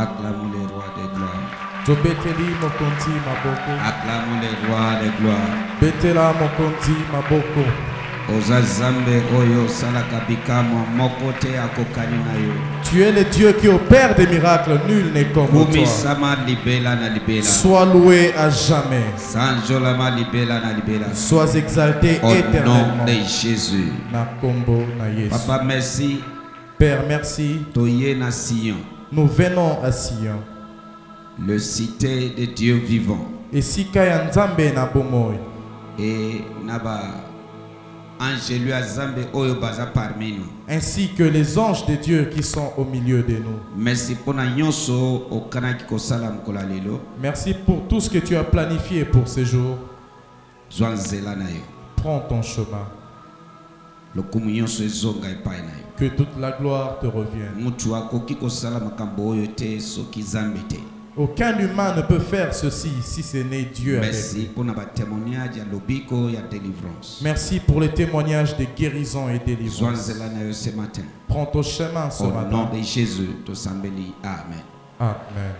Acclamons les rois des gloires. Tobeteli mokonzi maboko. Acclamons les rois des gloires. Betela mokonzi maboko. Ozazambe oyo salakabika mokote akokani na yo. Tu es le Dieu qui opère des miracles, nul n'est comme toi. Sois loué à jamais. Sois exalté éternellement. Au nom de Jésus. Papa, merci. Père, merci. Nous venons à Sion, le cité de Dieu vivant. Et sika ya Nzambe na bomoi. Et naba Angelu Azambe oyo baza parmi nous. Ainsi que les anges de Dieu qui sont au milieu de nous. Merci pour na nyonso okanaki kosala mkola lelo. Merci pour tout ce que tu as planifié pour ce jour. Zwanzela na yo. Prends ton chemin. Lokumu nyonso ezonga epai na yo. Que toute la gloire te revienne. Mutu akoki kosala makambo oyo te soki Nzambe te. Aucun humain ne peut faire ceci si ce n'est Dieu avec lui. Merci pour les témoignages de guérison et délivrance. Prends ton chemin ce matin. Au nom de Jésus, amen. Amen.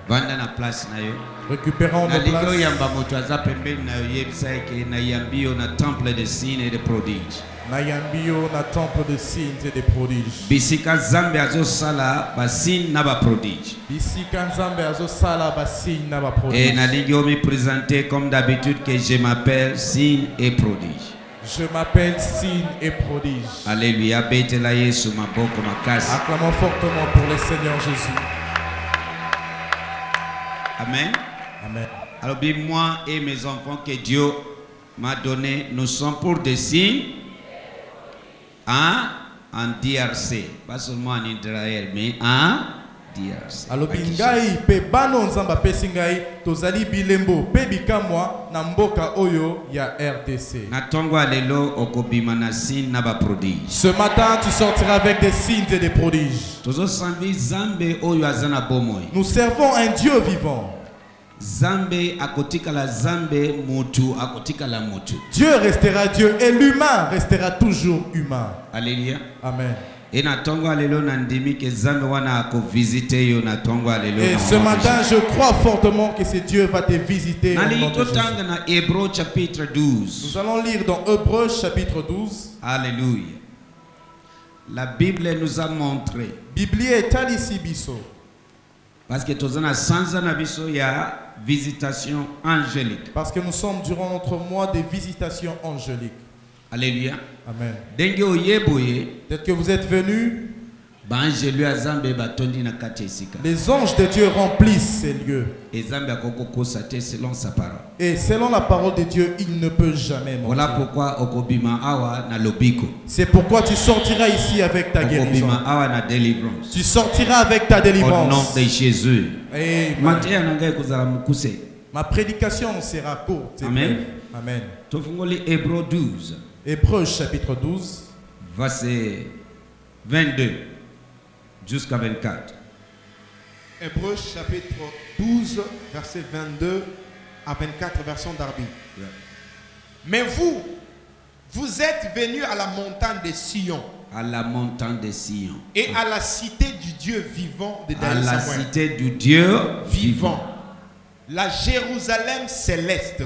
Récupérons nos places. Temple de signes et de prodiges. Nayambio na temple de signes et de prodiges. Bisika Nzambe azosala ba signes na ba prodiges. Bisika Nzambe azosala ba signes na ba prodiges. Et nalingi me présenter comme d'habitude que je m'appelle signes et prodiges. Je m'appelle signes et prodiges. Alléluia, betela Yesu maboko makasi. Acclamons fortement pour le Seigneur Jésus. Amen. Amen. Alors bien moi et mes enfants que Dieu m'a donné, nous sommes pour des signes. En DRC, pas seulement en Israël, mais en DRC. Alors bingai pe bano nzamba pesingai tozali bilembo pe bikamwa na mboka oyo ya RDC. Na tongo alelo okobima na signe na ba prodige. Ce matin tu sortiras avec des signes et des prodiges. Tozo sambi Zambe oyo azana bomoi. Nous servons un Dieu vivant. Zambe akotika la Zambe, mutu akotika la mutu. Dieu restera Dieu et l'humain restera toujours humain. Alléluia. Amen. Et ce matin, je crois fortement que ce Dieu va te visiter. Hébreux chapitre 12. Nous allons lire dans Hébreux chapitre 12. Alléluia. La Bible nous a montré. Parce que tous les sans il y a visitation angélique. Parce que nous sommes durant notre mois de visitation angélique. Alléluia. Amen. Peut-être que vous êtes venus. Les anges de Dieu remplissent ces lieux. Et selon la parole de Dieu, il ne peut jamais mentir. Voilà pourquoi c'est pourquoi tu sortiras ici avec ta guérison. Tu sortiras avec ta délivrance. Au nom de Jésus. Ma prédication sera courte. Amen. Amen. Hébreux 12. Hébreux chapitre 12. Verset 22 jusqu'à 24. Hébreux chapitre 12, verset 22 à 24, version d'Arbi. Yeah. Mais vous êtes venus à la montagne de Sion. À la montagne de Sion. Et à la cité du Dieu vivant de David. À la cité du Dieu vivant. La Jérusalem céleste.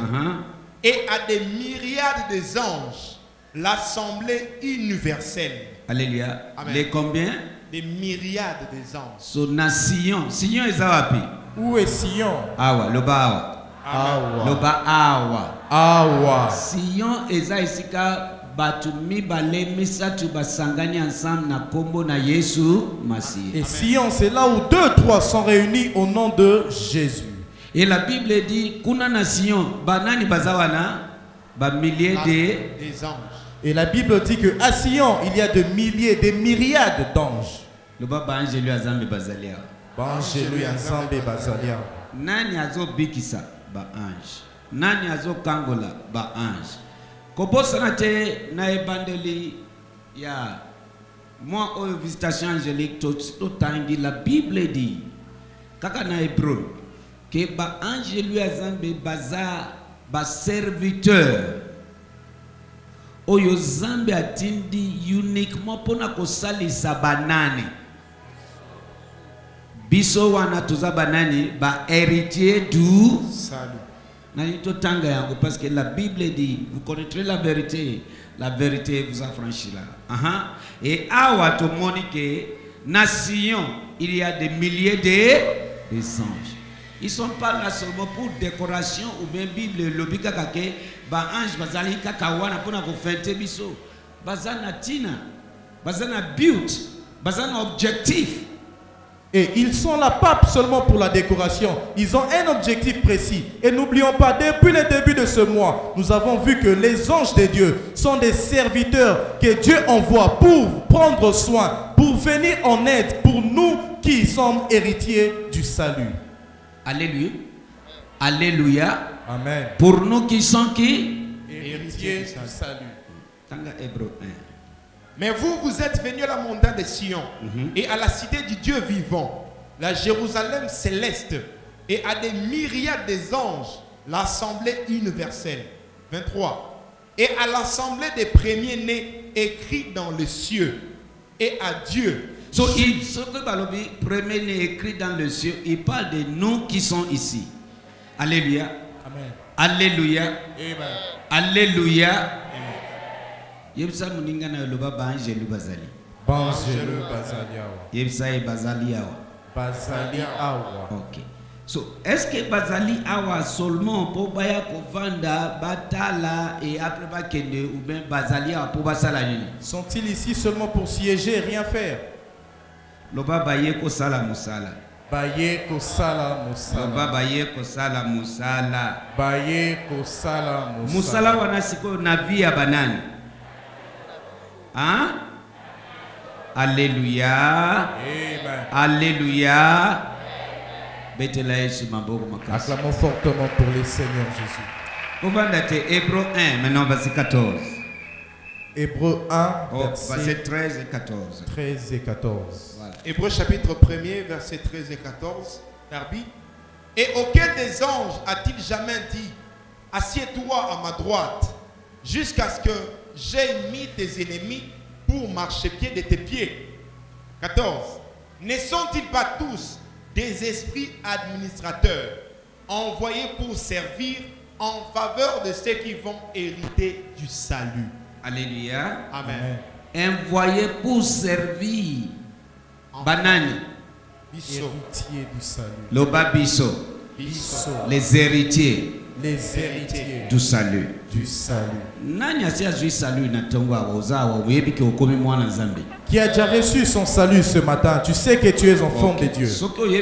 Et à des myriades des anges. L'assemblée universelle. Alléluia. Les combien? Des myriades des anges. So na Sion. Sion est awapi. Où est Sion? Awa. Loba awa. Awa. Loba awa. Awa. Sion eza isika batu mibale misatu basangani ensemble na kombo na Yesu Masihi. Et Sion, c'est là où 2-3 sont réunis au nom de Jésus. Et la Bible dit kuna na Sion banani bazawana ba milliers des anges. Et la Bible dit que à Sion, il y a des milliers, des myriades d'anges. Le baba angelu azambe bazalia. Angelu azambe bazalia. Nani azo bikisa ba ange. Nani azo kangola ba ange. Kobosa na te na ebandeli ya moi au visitation angélique tout tangi la Bible dit kaka na hébreu que ba angelu azambe baza ba serviteur. Oyo Zambe atindi uniquement pona kosalisa banane biso wana toza banani ba héritier du salut. nani to tanga yango parce que la Bible dit vous connaîtrez la vérité vous affranchira. Et awa to monique nation il y a des milliers de anges. Ils sont pas là seulement pour décoration ou bien Bible lobika kake ba ange bazali kaka wana pona ko fente biso bazana tina bazana but bazana objectif. Et ils sont là pas seulement pour la décoration, ils ont un objectif précis. Et n'oublions pas, depuis le début de ce mois, nous avons vu que les anges de Dieu sont des serviteurs que Dieu envoie pour prendre soin, pour venir en aide pour nous qui sommes héritiers du salut. Alléluia. Alléluia. Amen. Pour nous qui sont qui? Héritiers du salut. Tanga Hébreu 1. Mais vous, vous êtes venus à la montagne de Sion et à la cité du Dieu vivant, la Jérusalem céleste, et à des myriades des anges, l'assemblée universelle. 23. Et à l'assemblée des premiers-nés écrits dans le cieux, et à Dieu. So, ce que Balobi, premier-né écrit dans le ciel, il parle de nous qui sont ici. Alléluia. Amen. Alléluia. Amen. Alléluia. Yebsa muninga na loba banjelu bazali. Banjelu bazali awa. Yebsa e bazali awa. Bazali awa. Ok. So, est-ce que bazali awa seulement pour baya kovanda batala et après bakende ou bien bazali awa pour basala nini? Sont-ils ici seulement pour siéger et rien faire? Loba baye ko sala musala. Baye ko sala musala. Loba baye ko sala musala. Baye ko sala musala. Musala wana siko na vie ya banani. Hein? Alléluia. Amen. Alléluia. Acclamons fortement pour le Seigneur Jésus. On va dater Hébreu 1, maintenant verset 14. Hébreu 1, verset 13 et 14. 13 et 14. Voilà. Hébreu chapitre 1er, verset 13 et 14. Darby. Et auquel des anges a-t-il jamais dit, assieds-toi à ma droite, jusqu'à ce que j'ai mis tes ennemis pour marchepied de tes pieds. 14. Ne sont-ils pas tous des esprits administrateurs envoyés pour servir en faveur de ceux qui vont hériter du salut? Alléluia. Amen. Envoyés pour servir. Banani. Héritiers du salut. Loba biso. Les héritiers. Les héritiers du salut. Du salut. Qui a déjà reçu son salut ce matin? Tu sais que tu es enfant de Dieu. C'est-à-dire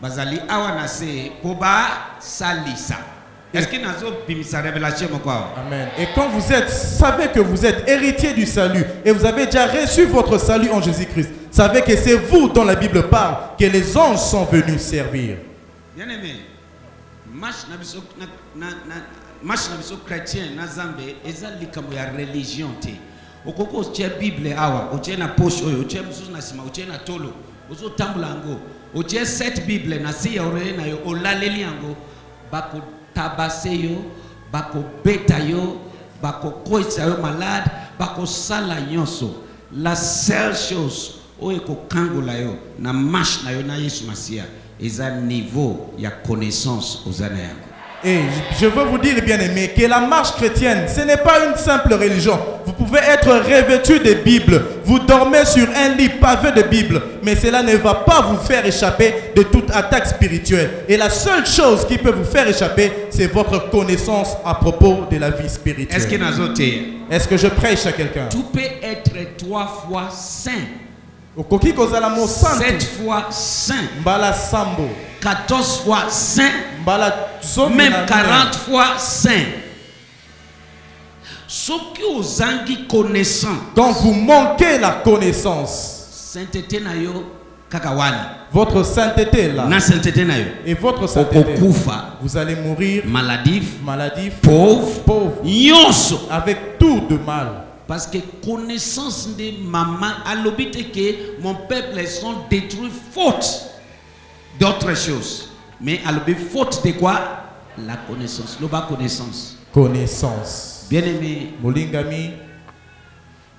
bazali awanase koba salisa. Est-ce que nazo bimisa révélation quoi? Amen. Et quand vous êtes, savez que vous êtes héritier du salut et vous avez déjà reçu votre salut en Jésus-Christ. Savez que c'est vous dont la Bible parle que les anges sont venus servir. Bien aimé, marche na biso chrétien na Zambie ezali kambo ya religion te. Okoko tia Bible awa, otie na poche oyo, otie mususu na sima, otie na tolo, ozo tambula ngo. Otie cette Bible na si ya orele na yo olaleli yango bako tabase yo bako beta yo bako koisa yo malade bako sala nyonso. La seule chose oyo kokangola yo na marche na yo na Yesu Masia eza niveau ya connaissance ozana yango. Et je veux vous dire, bien aimé, que la marche chrétienne, ce n'est pas une simple religion. Vous pouvez être revêtu de Bible. Vous dormez sur un lit pavé de Bible. Mais cela ne va pas vous faire échapper de toute attaque spirituelle. Et la seule chose qui peut vous faire échapper, c'est votre connaissance à propos de la vie spirituelle. Est-ce que je prêche à quelqu'un? Tu peux être 3 fois saint. 7 fois saint. Mbala sambo. 14 fois saint. Même 40 fois saint. Ce qui aux angi connaissant. Quand vous manquez la connaissance. Sainteté na yo kakawani. Votre sainteté là. Na sainteté na yo. Et votre sainteté. Vous allez mourir. Maladif. Pauvre. Nyonso. Avec tout de mal. Parce que connaissance de maman à l'obité que mon peuple sont détruits faute d'autres choses. Mais à l'obité faute de quoi? La connaissance. L'oba connaissance. Connaissance. Bien aimé. Molingami.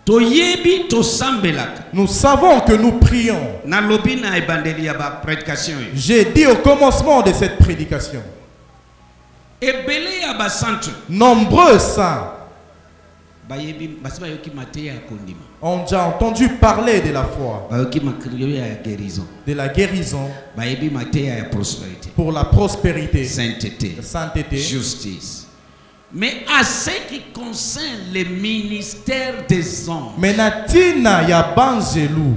toyebi tosambelaka. Nous savons que nous prions. Nalobi na ebandeli ya ba prédication. J'ai dit au commencement de cette prédication. Ebele ya ba centre. Nombreux saints Bayebi basiba yoki mateya kondima. ont déjà entendu parler de la foi, Bayoki makriyo ya guérison. de la guérison, Bayebi mateya ya prospérité. pour la prospérité, Sainteté. la sainteté. Justice. Mais à ce qui concerne le ministère des anges, Mais natina ya banzelou,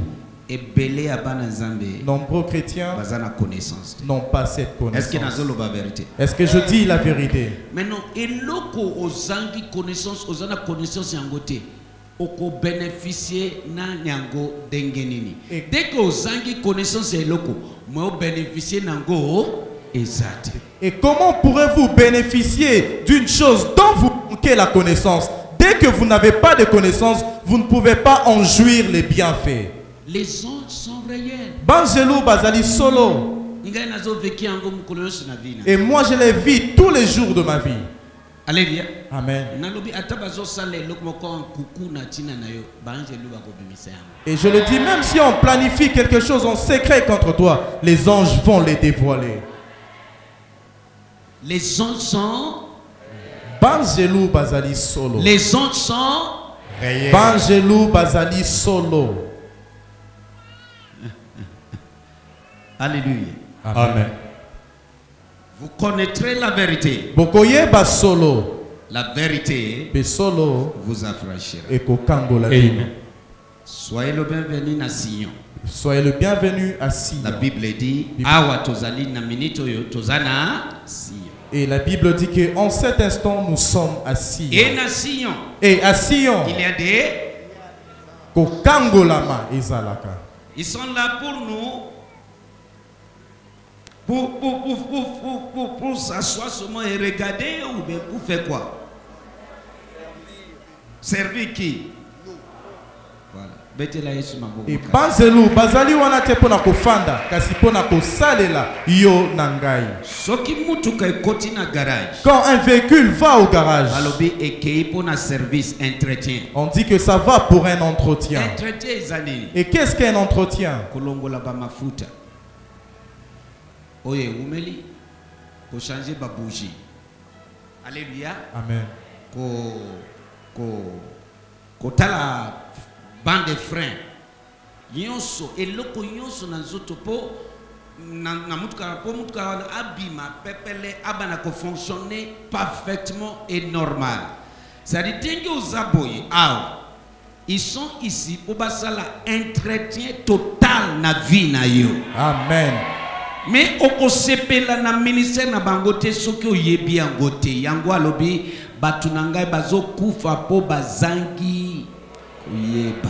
ebele ya bana nzambe nombreux chrétiens bazana connaissance. n'ont pas cette Est-ce que connaissance. nazolo ba vérité? Est-ce que je dis la vérité? Maintenant, eloko ozangi connaissance, ozana connaissance yango te. Oko bénéficier na nyango dengenini. Et- Dès que ozangi connaissance eloko, mo bénéficier nango ezate. Et comment pourrez-vous bénéficier d'une chose dont vous manquez la connaissance? Dès que vous n'avez pas de connaissance, vous ne pouvez pas en jouir les bienfaits. Les anges sont réels. Banzelou bazali solo. Ngai nazo veki yango mukolo nyonso na vie na. Et moi je les vis tous les jours de ma vie. Alléluia. Amen. Nalobi ata bazosala eloko moko nkuku na ntina na yo banjelu bakobimisa yango. Et je le dis, même si on planifie quelque chose en secret contre toi, les anges vont les dévoiler. Les anges sont. Banzelou bazali solo. Les anges sont. Réel. Banzelou bazali solo. Alléluia. Amen. Vous connaîtrez la vérité. Bokoye ba solo. La vérité Be solo. vous affranchira. Eko kango la Amen. Soyez le bienvenu na Sion. Soyez le bienvenu à Sion. La Bible dit awa tozali na minito yo tozana Sion. Et la Bible dit qu'en cet instant, nous sommes à Sion. Et na Sion, Et à Sion, il y a des. Kokango lama ezalaka. Ils sont là pour nous. Pour s'asseoir seulement et regarder ou bien pour faire quoi? Servir qui? Voilà. Betela Yesu maboko. Et banzelou bazali wana te pona kofanda kasi pona kosalela yo nangai. Soki mutuka ekoti na garage. Quand un véhicule va au garage, Alobi ekei pona service entretien. on dit que ça va pour un entretien. Entretien ezanini. Et qu'est-ce qu'un entretien? Kolongola ba mafuta. Oye umeli ko changer ba bougie. Alléluia. Amen. Ko tala bande de frein. Nyonso eloko nyonso na nzoto po na mutuka po mutuka abima pepele abana ko fonctionner parfaitement et normal. Ça dit dingue aux aboyés. Ils sont ici pour basala entretien total na vie na yo. Amen. Mais oko sepela na ministère na bangote soki oyebi yango te yango alobi batu na ngai bazokufa po bazangi koyeba.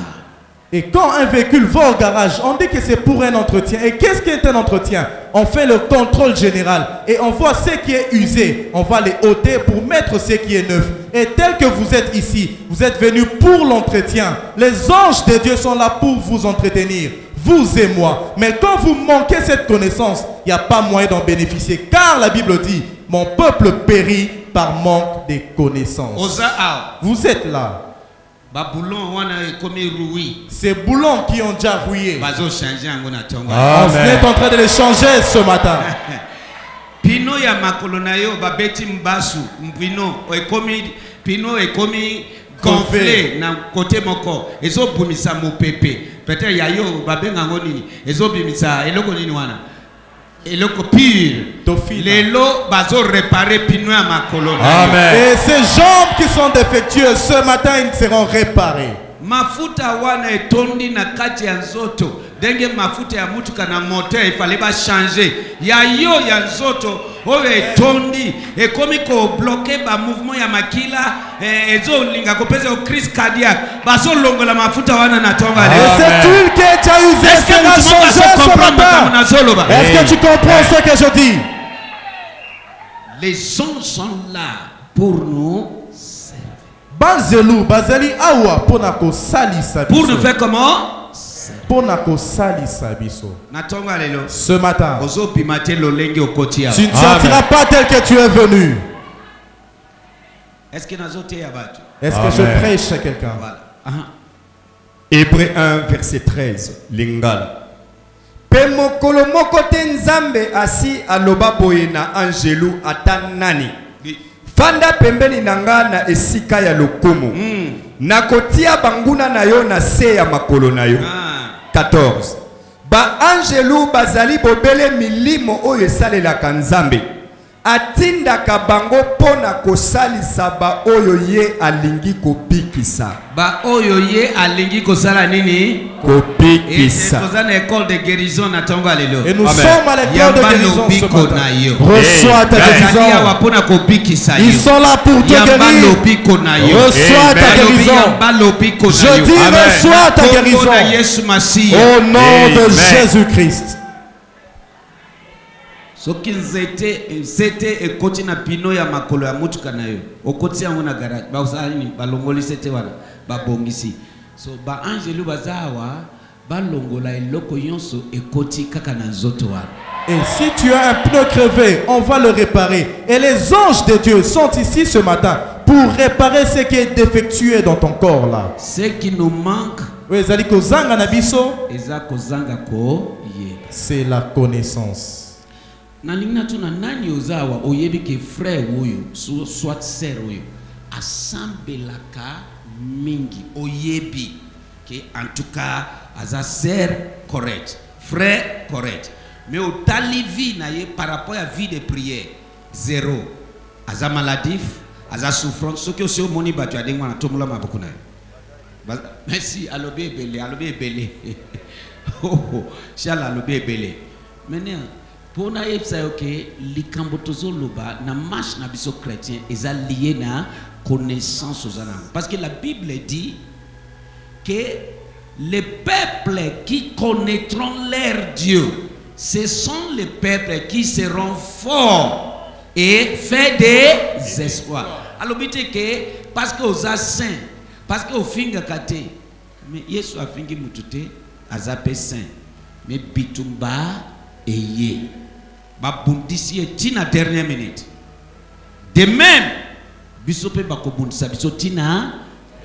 Et quand un véhicule va au garage, on dit que c'est pour un entretien. Et qu'est-ce qui est un entretien? On fait le contrôle général et on voit ce qui est usé. On va les ôter pour mettre ce qui est neuf. Et tel que vous êtes ici, vous êtes venus pour l'entretien. Les anges de Dieu sont là pour vous entretenir, vous et moi. Mais quand vous manquez cette connaissance, il n'y a pas moyen d'en bénéficier. Car la Bible dit, mon peuple périt par manque de connaissances. Oza Vous êtes là. baboulon wana ekomi roui. Ces boulons qui ont déjà rouillé. Bazo changer yango na tongo. On est en train de les changer ce matin. Pino ya makolo na yo babeti mbasu mpino ekomi pino ekomi gonflé na côté moko ezobumisa mopepe peut-être ya yo babenga ngo nini ezobimisa eloko nini wana eloko pire lelo bazo réparer pino ya makolo na yo. Amen. Et ces jambes qui sont défectueuses ce matin, ils seront réparées. Mafuta wana etondi na kati ya nzoto denge mafuta ya mutuka na moteur ifale ba changer ya yo ya nzoto oyo etondi ekomi ko bloquer ba mouvement ya makila ezo linga kopeza crise cardiaque baso longola mafuta wana na tonga Et leo. cette huile qui est déjà usée sera changée ce matin. Est-ce que tu comprends ce que je dis? Les anges sont là pour nous Banzelou, bazali awa ponako salisa biso. pour nous faire comment? Ponako salisa biso. Na tonga lelo. Ce matin, Ozo pimate lolenge okotia. tu ne sortiras pas tel que tu es venu. Est-ce que nazo te ya batu? Est-ce que je prêche à quelqu'un? Voilà. Hébreux 1, verset 13. Lingala. Pe mokolo moko te Nzambe asi aloba boye na angelu ata nani. Fanda pembeni nanga na esika ya lokumu. Nakotia banguna na yo na se ya makolo na yo. 14. Ba angelu bazali bobele milimo oyo esalelaka Nzambe. Atindaka bango pona kosalisa ba oyo ye alingi kobikisa. Ba oyo ye alingi kosala nini? Kobikisa. Et nous sommes à l'école de guérison ce matin. Reçois ta guérison. Ils sont là pour te guérir. Reçois ta guérison. Je dis reçois ta guérison. Au nom de Jésus-Christ. Soki c'était ekoti na pino ya makolo ya mutuka na yo okoti yango na garage ba usali balongoli c'était wana ba bongisi so ba angelu bazawa balongola eloko yonso ekoti kaka na nzoto wana. Et si tu as un pneu crevé, on va le réparer. Et les anges de Dieu sont ici ce matin pour réparer ce qui est défectueux dans ton corps là. Ce qui nous manque, c'est la connaissance. Nalingna tuna nani ozawa oyebi ke frère oyo soit sœur oyo asambelaka mingi oyebi ke en tout cas aza sœur correct frère correct mais au talivi na ye par rapport à vie de prière zéro aza maladif aza souffrance ce que aussi au moni batu adengwa na tomola mabuku na merci alobe belé oh shala alobe belé maintenant pour na yebisa yo ke likambo tozoloba na marche na biso chrétien eza lié na connaissance aux anges parce que la Bible dit que les peuples qui connaîtront leur Dieu ce sont les peuples qui seront forts et fait des espoirs. Alors bité que parce que aux saints parce que au finga kate mais Yesu afingi mutute azape saint mais bitumba eye babundisi tina dernière minute de même bisope bakobundisa biso tina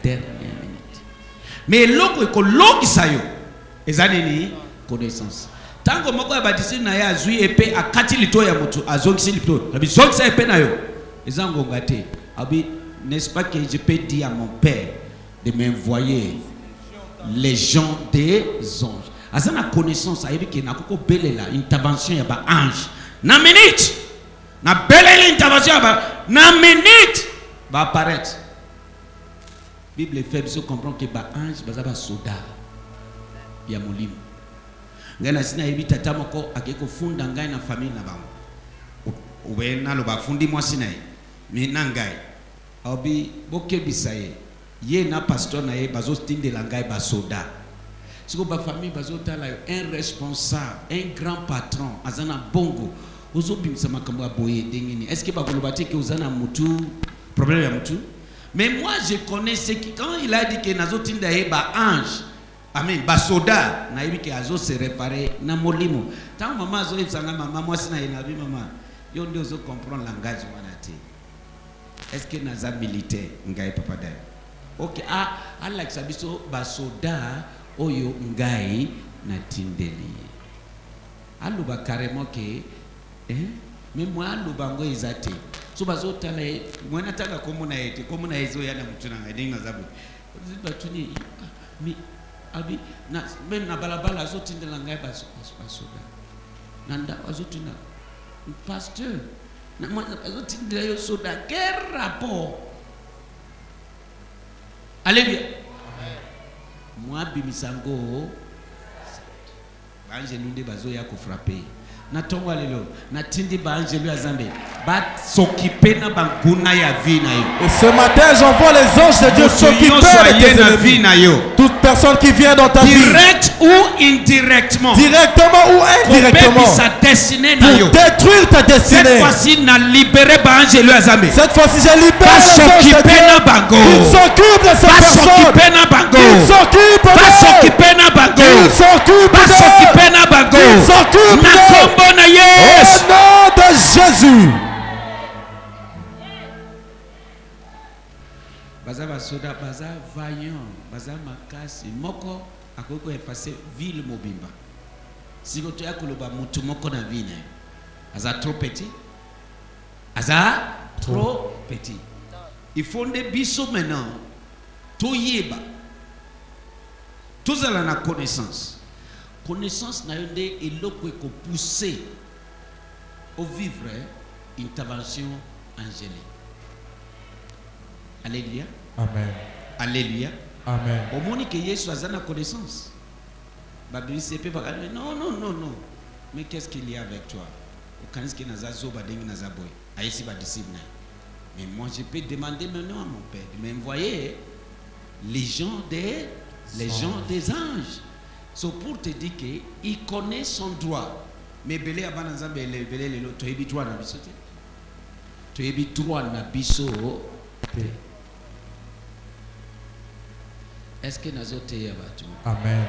dernière minute mais loko ekolokisa yo ezanini connaissance tango moko ya badisi na ya azui epé akati lito ya mutu azongisi lito bizongisa epé na yo ezangonga te abi n'est-ce pas que je peux dire à mon père de m'envoyer les gens des anges azana connaissance ayebi ke nakoko belela intervention ya ba ange na minute na belela intervention ya ba na minute va apparaître. Bible fait biso comprendre que ba ange baza ba soda ya molimo ngana sina yebi tata moko akeko funda ngai na famille na bango ubena lo bafundi mwasi na ye mais na ngai obi bokebisa ye na pasteur na ye bazo tindela ngai ba soda. Si vous avez famille, un responsable, un grand patron, azana bongo, est-ce que vous avez que vous avez un problème à mutu? Mais moi je connais ce qui, quand il a dit que nazo tinda ba ange, amen, ba soda, na yebi que azo se réparer na molimo. Tant maman azo yebsanga maman moi sina yenabi maman, yo ndio zo comprendre langage wanate. Est-ce que naza militaire ngai papa dai? OK, like sabiso ba soda oyo ngai na tindeli aluba carrément que mais moi aluba ngo izate so bazotala mwana taka komuna yete komuna ezo yana mutuna ngadinga zabu zibatuni mi abi na même na balabala azotindela ngai basoda nanda azotuna pasteur na mwana azotindela yo soda quel rapport? Alléluia. Moi bimisango bangelu nde bazoya ko frapper na tongo lelo na tindi bangelu ya Zambe ba s'occuper na banguna ya vie na yo. Et ce matin j'envoie les anges de Dieu s'occuper de tes ennemis. Toute personne qui vient dans ta vie, direct ou indirectement, directement ou indirectement, pour détruire ta destinée. Cette fois-ci n'a libéré bangelu ya Zambe. Cette fois-ci j'ai libéré les anges de Dieu. Ils s'occupent de ces personnes. Ils s'occupent de s'occuper na bango. Ils s'occupent de s'occuper na bango. Ils s'occupent de au nom de Jésus. basoda baza vaillant, baza makasi, moko akoko effacer ville mobimba. Si vous avez mutu moko na ville, aza trop petit, aza trop petit. Il faut des bisous maintenant. Tout yeba. Tout ça la connaissance. Connaissance na yonde eloko ko pousser au vivre intervention angélique. Alléluia. Amen. Alléluia. Amen. Au monde que Jésus a la connaissance. Babili sepe pas non non non non. Mais qu'est-ce qu'il y a avec toi? Au canis qui naza zo badengi naza boy. Aïsi ba disciple. Mais moi je peux demander maintenant à mon père de m'envoyer les gens des anges. So pour te dire qu'il connaît son droit. Mais belé abanza belé belé le to ebi droit na biso te. To ebi droit na biso te. Est-ce que nous avons été abattus? Amen.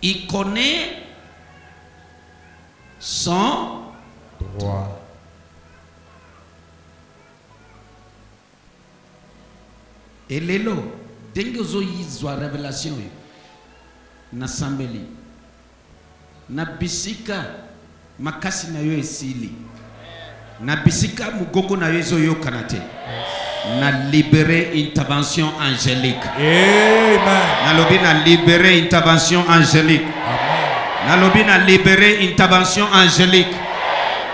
Il connaît son droit. Et l'élo, dès que vous avez révélation, na sambeli, na bisika, makasi na yo esili, na bisika mugongo na yo ezo yo kanate. Na libéré intervention angélique. Amen. Na lobi na libéré intervention angélique. Amen. Na lobi na libéré intervention angélique.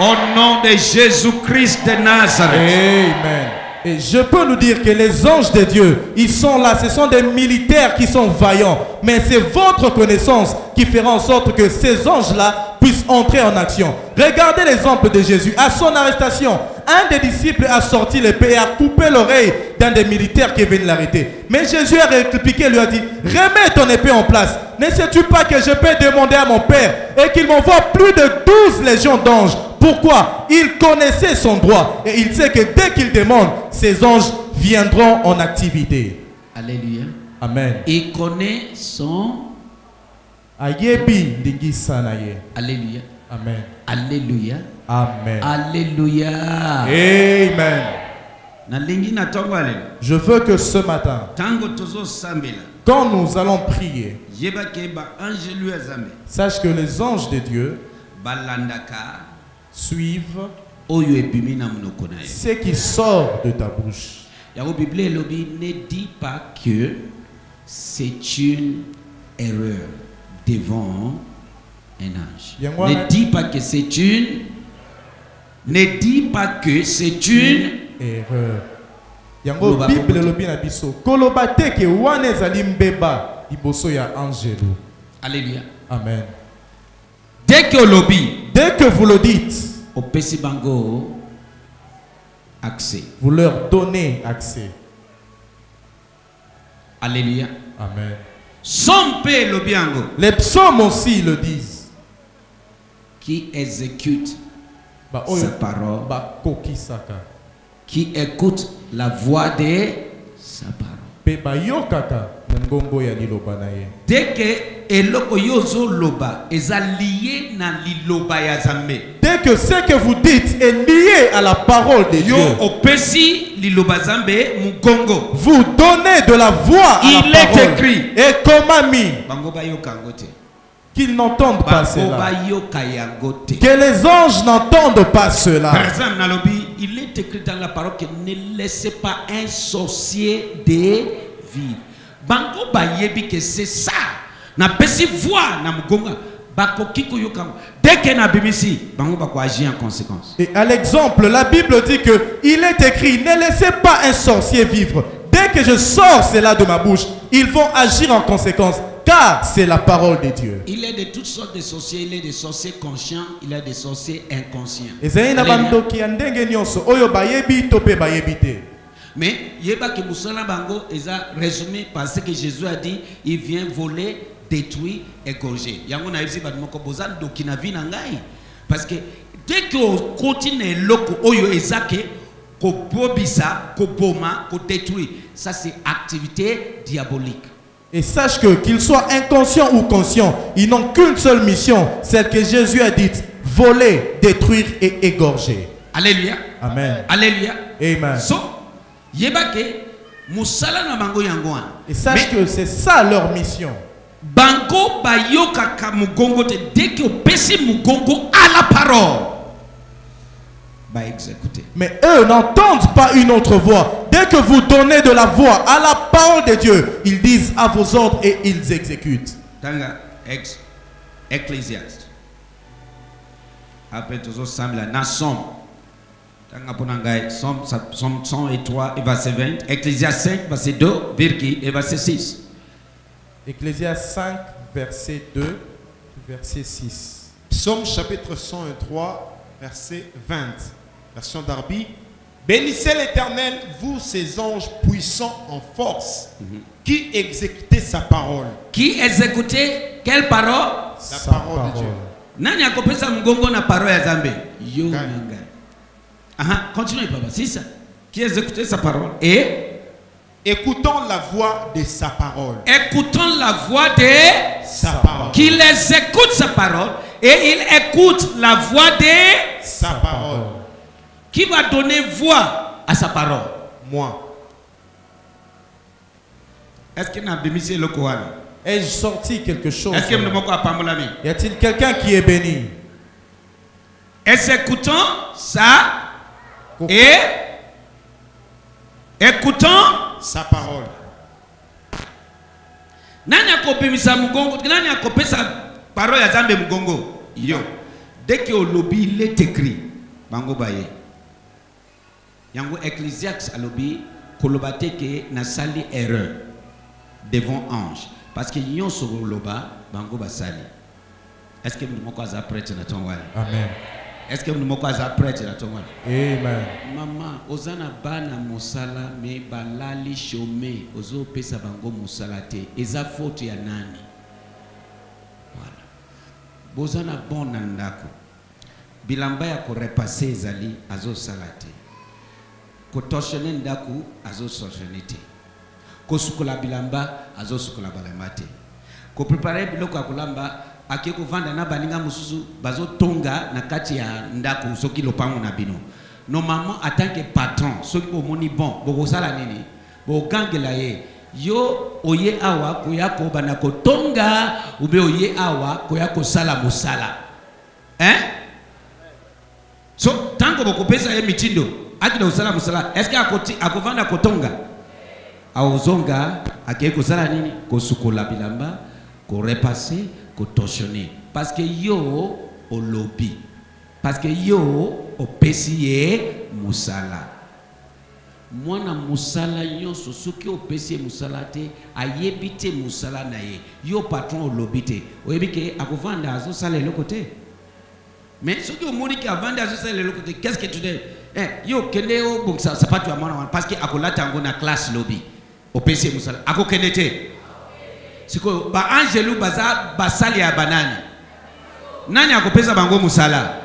Au nom de Jésus-Christ de Nazareth. Amen. Et je peux nous dire que les anges de Dieu, ils sont là, ce sont des militaires qui sont vaillants. Mais c'est votre connaissance qui fera en sorte que ces anges-là puissent entrer en action. Regardez l'exemple de Jésus. À son arrestation, un des disciples a sorti l'épée et a coupé l'oreille d'un des militaires qui est venu l'arrêter. Mais Jésus a répliqué, lui a dit, remets ton épée en place. Ne sais-tu pas que je peux demander à mon Père et qu'il m'envoie plus de 12 légions d'anges? Pourquoi? Il connaissait son droit et il sait que dès qu'il demande, ces anges viendront en activité. Alléluia. Amen. Il connaît son... Ayebi ndingisanaye. Alléluia. Amen. Alléluia. Amen. Alléluia. Amen. Je veux que ce matin, quand nous allons prier, sache que les anges de Dieu suivent ce qui sort de ta bouche. La Bible ne dit pas que c'est une erreur devant un ange. Ne dit pas que c'est une... Ne dit pas que c'est une erreur. Yango Bible lobi na biso koloba te ke wana ezali mbeba liboso ya angelo. Alléluia. Amen. Dès que vous le dites, au pesi bango accès. Vous leur donnez accès. Alléluia. Amen. Les psaumes aussi le disent. Qui exécute sa parole. Qui écoute la voix de sa parole. Dès que eloko yozo loba est lié na liloba ya Zambe. Dès que ce que vous dites est lié à la parole de Dieu, vous donnez de la voix à la parole. Il est écrit. Et comme ami, qu'ils n'entendent pas cela. Que les anges n'entendent pas cela. Par exemple, il est écrit dans la parole que ne laissez pas un sorcier de vivre. Bango bayebi que c'est ça. Na pesi voix na mugonga. Dès que na bimisi, bango bako agir en conséquence. Et à l'exemple, la Bible dit que il est écrit, ne laissez pas un sorcier vivre. Dès que je sors cela de ma bouche, ils vont agir en conséquence. Car c'est la parole de Dieu. Il est de toutes sortes de sorciers. Il est des sorciers conscients. Il est des sorciers inconscients. Mais yeba ki musala bango eza résumé parce que Jésus a dit il vient voler, détruire, égorger. Yango na yebisi ba moko bozan dokina vi na ngai parce que dès que on continue loko oyo ezake ko bobisa, ko boma, ko détruire, ça c'est activité diabolique. Et sache que qu'ils soient inconscients ou conscients, ils n'ont qu'une seule mission, celle que Jésus a dite, voler, détruire et égorger. Alléluia. Amen. Alléluia. Amen. So, Yebake musala na bango yangoan. Et sache que c'est ça leur mission. Bango bayoka ka mugongo te dès que pesi mugongo à la parole. Ba exécuter. Mais eux n'entendent pas une autre voix. Dès que vous donnez de la voix à la parole de Dieu, ils disent à vos ordres et ils exécutent. Tanga Ecclésiaste. Après tout ça semble na Somme. Tanga ponanga Somme 103 et verset 20, Ecclésiaste 5 verset 2 et verset 6. Ecclésiaste 5 verset 2 verset 6. Psaume chapitre 103 verset 20. Version Darby. Bénissez l'Éternel, vous ses anges puissants en force, qui exécutez sa parole. Qui exécutez quelle parole? La parole de Dieu. Nani akopesa mgongo na parole ya Zambe? Yo nanga. Aha, continuez papa, c'est ça. Qui exécutait sa parole et écoutons la voix de sa parole. Écoutons la voix de sa parole. Qu'il les écoute sa parole et il écoute la voix de sa parole. Qui va donner voix à sa parole? Moi. Est-ce qu'il n'a bémisé le Coran? Ai-je sorti quelque chose? Est-ce qu'il y a-t-il quelqu'un qui est béni? Écoutons ça et écoutons sa parole. Nani akopimisa mugongo? Nani akopesa parole ya Zambe mugongo? Yo. Dès que au lobby il est écrit, bango baye. Yango Ecclésiaste à lobby kolobate ke na sali erreur devant ange parce que yon sur loba bango basali. Est-ce que nous moko za prêtre na ton wali? Amen. Est-ce que nous moko za prêtre na ton wali? Amen. Maman ozana bana mosala me balali chômé ozo pesa bango mosala te eza faute ya nani? Voilà. Bozana bon ndako. Bilamba ya ko repasser ezali azo salate. Ko toshene ndaku azo soshonite. Ko sukola bilamba azo sukola balamate. Ko préparer biloko ya kolamba ake ko vanda na baninga mususu bazo tonga na kati ya ndaku soki lopango na bino. Normalement en tant que patron soki ko moni bon boko sala nini bo gangela ye yo oye awa ko ya ko bana ko tonga ube oye awa ko ya ko sala musala. Hein? So tango boko pesa ye mitindo akida usala musala est-ce que akovanda kotonga aozonga akiye kozala nini kosukola bilamba ko repasser ko torsionner parce que yo au lobby parce que yo opesi ye musala mwana musala nyonso soki opesi ye musala te ayebi te musala na ye yo patron au lobby te oyebi ke akovanda azosala eloko te. Mais ce qui est moni qui a vendu à ce côté, qu'est-ce que tu dis? Yo kende o bon ça pas tu as mona parce que akola tango na classe lobby au PC musala ako kende te siko ba angelu baza basali ya banani nani akopesa bango musala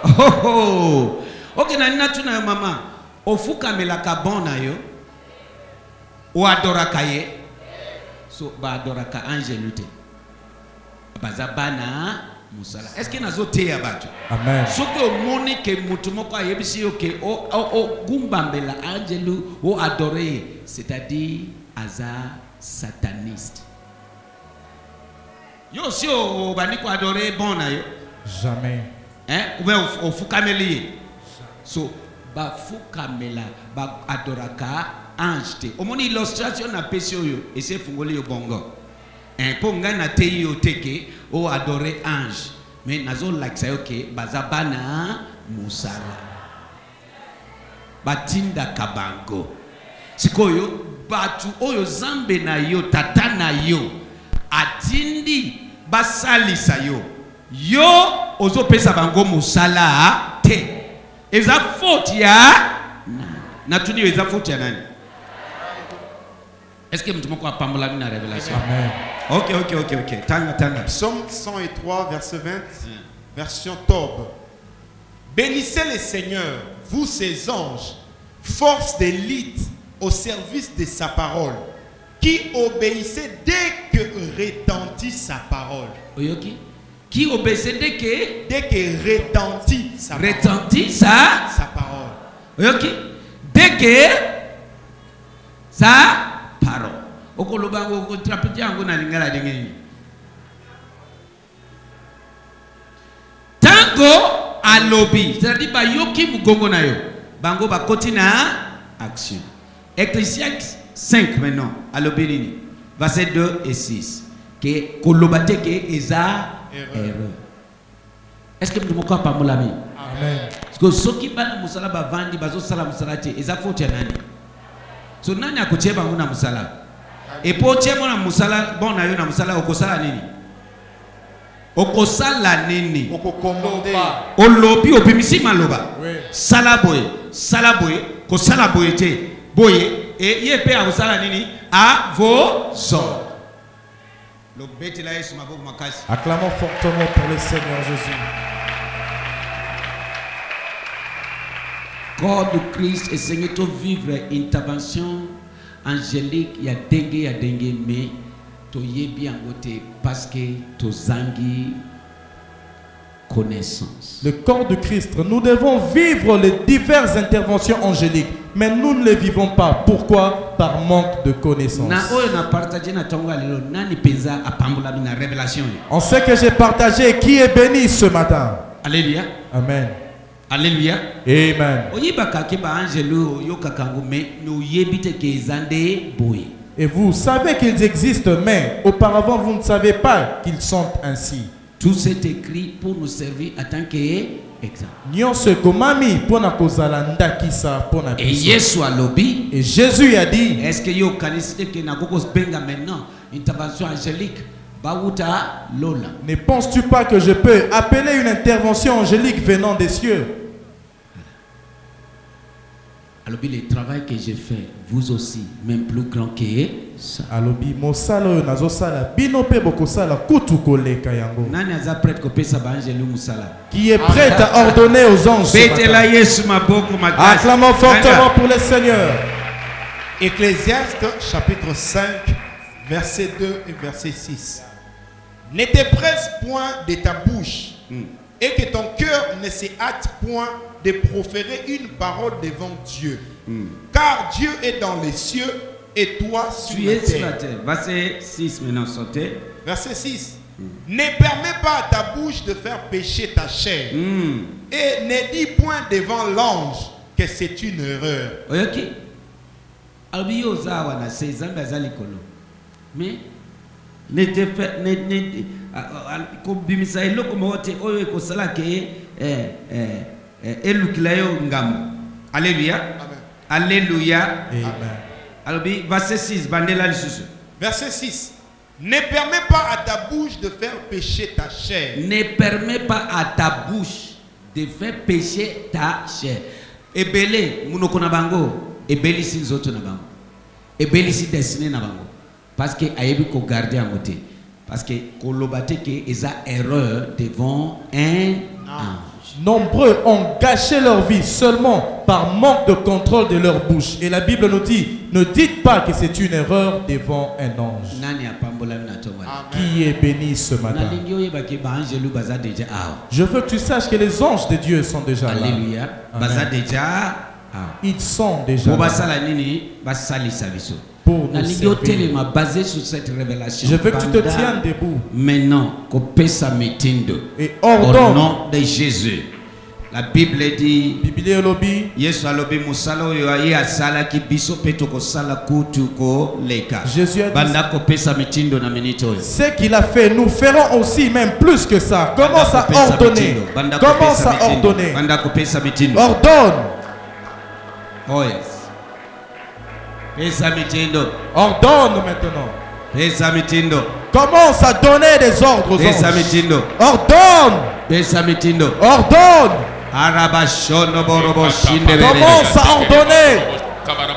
oh OK nani na tuna mama ofuka melaka bon na yo o adoraka ye so ba adoraka angelu te baza bana musala. Est-ce que nazo te ya batu? Amen. Ce que moni ke mutu moko ayebisi yo ke o gumbambela angelu o adorer, c'est-à-dire aza sataniste. Yo si o bani ko adorer bon na yo? Jamais. Hein? Ou bien o fukameli. So ba fukamela ba adoraka ange te. O moni illustration na pesio yo et c'est fungoli yo bongo. Pour ngana te yo teke o adorer ange mais nazo like ça ok bazabana musala batinda kabango sikoyo batu oyo zambe na yo tata na yo atindi basalisa yo ozo pesa bango musala te eza faute ya na tuni eza faute ya nani? Est-ce que nous avons parlé de la révélation? Amen. Ok. Tanga. Psaume 103, verset 20, version Tob. Bénissez le Seigneur, vous ses anges, force d'élite au service de sa parole, qui obéissez dès que retentit sa parole. Qui obéissait dès que retentit sa parole. parole. Dès que sa parole. Okoloba ngo trapeti yango na lingala dengeni. Tango alobi, c'est-à-dire ba yoki mugongo na yo. Bango ba kotina action. Ecclésiastes 5 maintenant, alobi nini? Verset 2 et 6. Que kolobate ke eza erreur. Est-ce que vous croyez pas mon ami? Amen. Parce que ceux qui bana musala ba vandi bazo sala musala te eza faute ya nani? So nani akocheba nguna musala? Et pour cheba na musala bon na yo na musala okosala nini? Okosala nini? Okokomande. Olobi opimisi maloba. Sala boye, ko sala boye te. Boye et ye pe akosala nini? À vos ordres. Acclamons fortement pour le Seigneur Jésus. Corps de Christ et Seigneur, tu vivre intervention angélique, il y a dengue, mais tu y es bien côté parce que tu zangi connaissance. Le corps de Christ, nous devons vivre les diverses interventions angéliques, mais nous ne les vivons pas. Pourquoi? Par manque de connaissance. En ce que j'ai partagé, qui est béni ce matin? Alléluia. Amen. Alléluia. Amen. Et vous savez qu'ils existent, mais auparavant vous ne savez pas qu'ils sont ainsi. Tout c'est écrit pour nous servir en tant qu'exemple. Et Jésus a dit, est-ce que vous connaissez que maintenant intervention angélique? Ne penses-tu pas que je peux appeler une intervention angélique venant des cieux? Alors, le travail que j'ai fait, vous aussi, même plus grand que ça. Qui est prêt à ordonner aux anges? Acclamons fortement pour le Seigneur. Ecclésiaste chapitre 5, verset 2 et verset 6. Ne te presse point de ta bouche et que ton cœur ne se hâte point de proférer une parole devant Dieu. Car Dieu est dans les cieux et toi sur la terre. Verset 6 maintenant, sortez. Verset 6. Ne permets pas à ta bouche de faire pécher ta chair. Et ne dis point devant l'ange que c'est une erreur. Ok. Mais ne te fait Alléluia. Alléluia. Amen. Verset 6. Verset 6. Ne permets pas à ta bouche de faire pécher ta chair. Ne permets pas à ta bouche de faire pécher ta chair. Ebele munoko na bango, ebeli si nzoto na bango. Ebeli si destiné na bango. Parce que ayebi ko garder en côté. Parce que kolobate ke eza erreur devant un ange. Nombreux ont gâché leur vie seulement par manque de contrôle de leur bouche. Et la Bible nous dit, ne dites pas que c'est une erreur devant un ange. Qui est béni ce matin? Je veux que tu saches que les anges de Dieu sont déjà là. Alléluia. Ils sont déjà là. Pour nous servir. Basé sur cette révélation. Je veux que tu te tiennes debout. Maintenant, et au ordonne. nom de Jésus. La Bible dit, Jésus a dit, ce qu'il a fait, nous ferons aussi, même plus que ça. Commence à ordonner. Commence à ordonner. Ordonne. Oh yes. Ordonne maintenant. Commence à donner des ordres aux anges. Ordonne. Ordonne. Commence à ordonner.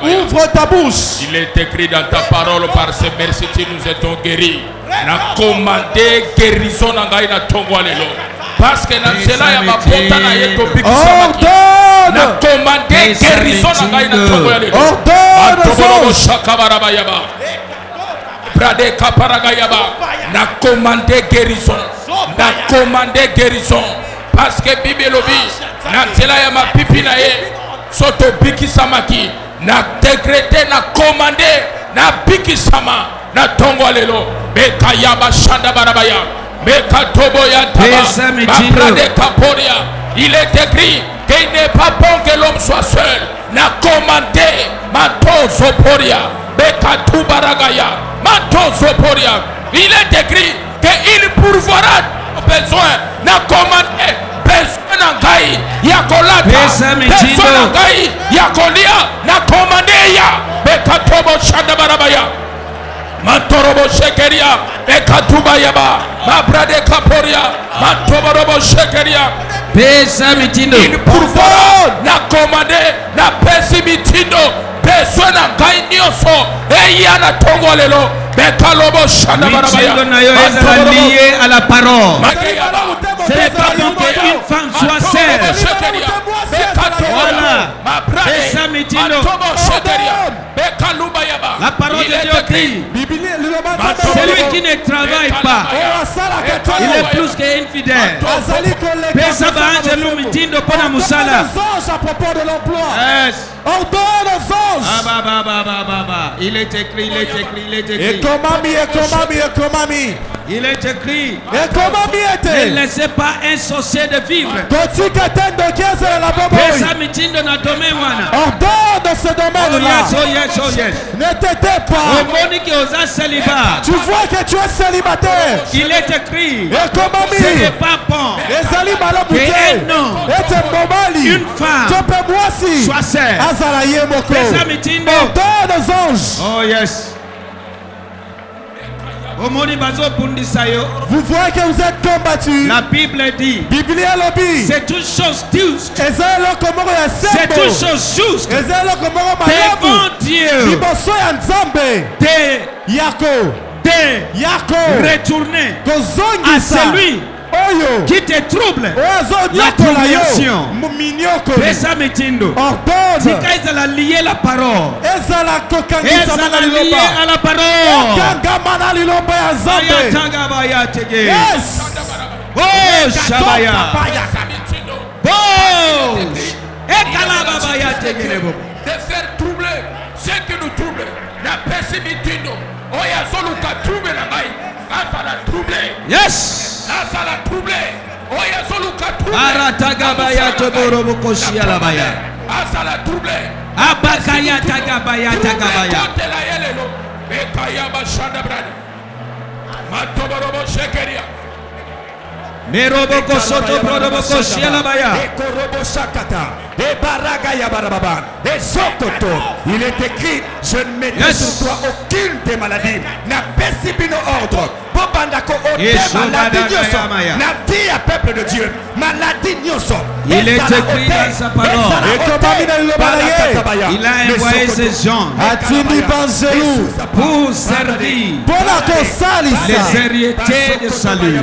Ouvre ta bouche. Il est écrit dans ta parole, par ces merci nous étions guéris. Na commandé guérison na ngai na tongwa lelo. Parce que na cela ya mabota na yeto bikisa. Na commandé guérison na ngai na tongwa lelo. Ordonne. Shakabaraba. Brade kaparagayaba. Na commandé guérison. Na commandé guérison. Parce que Bible lobi na cela ya mapipi na ye soto bikisa maki. na décrété na commandé na bikisama na tongo lelo beka yaba shanda barabaya beka tobo ya taba de kaporia. Il est écrit qu'il n'est pas bon que l'homme soit seul. Na commandé matozo poria beka tubaragaya matozo poria. Il est écrit qu'il pourvoira aux besoins. Na commandé besoin nangai ya kolata besoin nangai ya kolia na commandé ya beka tobo shanda barabaya mantorobo shekeria beka tubayaba mabrade kaporia mantorobo shekeria pesa mitindo. Il pourvoira na commandé na pesi mitindo besoin nangai nyoso eya na tongo lelo beka lobo shanda barabaya mitindo lié à la parole. Ce n'est pas bon qu'une femme soit sèche. Voilà. Pesa mitindo. La parole de Dieu dit, celui qui ne travaille pas, il est plus qu'infidèle. Pesa baangelu mitindo pona musala. À propos de l'emploi. Ordonne aux anges. Il est écrit, il est écrit, il est écrit. Et comment mi. Il est écrit. Et comment mi était. Ne laissez pas un sorcier de vivre. Pesa mitindo na domaine wana. Ordonne ce domaine-là. Oh yes. Ne t'étais pas. Tu vois que tu es célibataire. Il est écrit. Et comment mi. Ce n'est pas bon. Une femme soit sèche. Ordonne aux anges. Oh yes. Vous voyez que vous êtes combattus. La Bible dit c'est une chose juste. C'est une chose juste devant Dieu de retourner à celui qui te trouble. La tribulation. Pesa mitindo. Tika ezala lié la parole. Ezala lié à la parole. Yes. Oh Shabaya. Oh. Ekala baya tegelebo. De faire troubler ce qui nous trouble. La pessimitude. Oh ya soluka trouble la maille. Asala troubler. Yes. Asala troubler. Oh ya soluka troubler. Arataga baya toboro koshi ala baya. Asala troubler. Abakaya tagabaya tagabaya. Kotela yelelo. Bekaya bashanda brad. Matoboro shekeria. Meroboko soto proroboko shialabaya. Il est écrit, je ne mettrai sur toi aucune des maladies. N'a pas ordre. Il est écrit dans sa parole. Il a envoyé ses gens pour servir les héritiers de salut. Et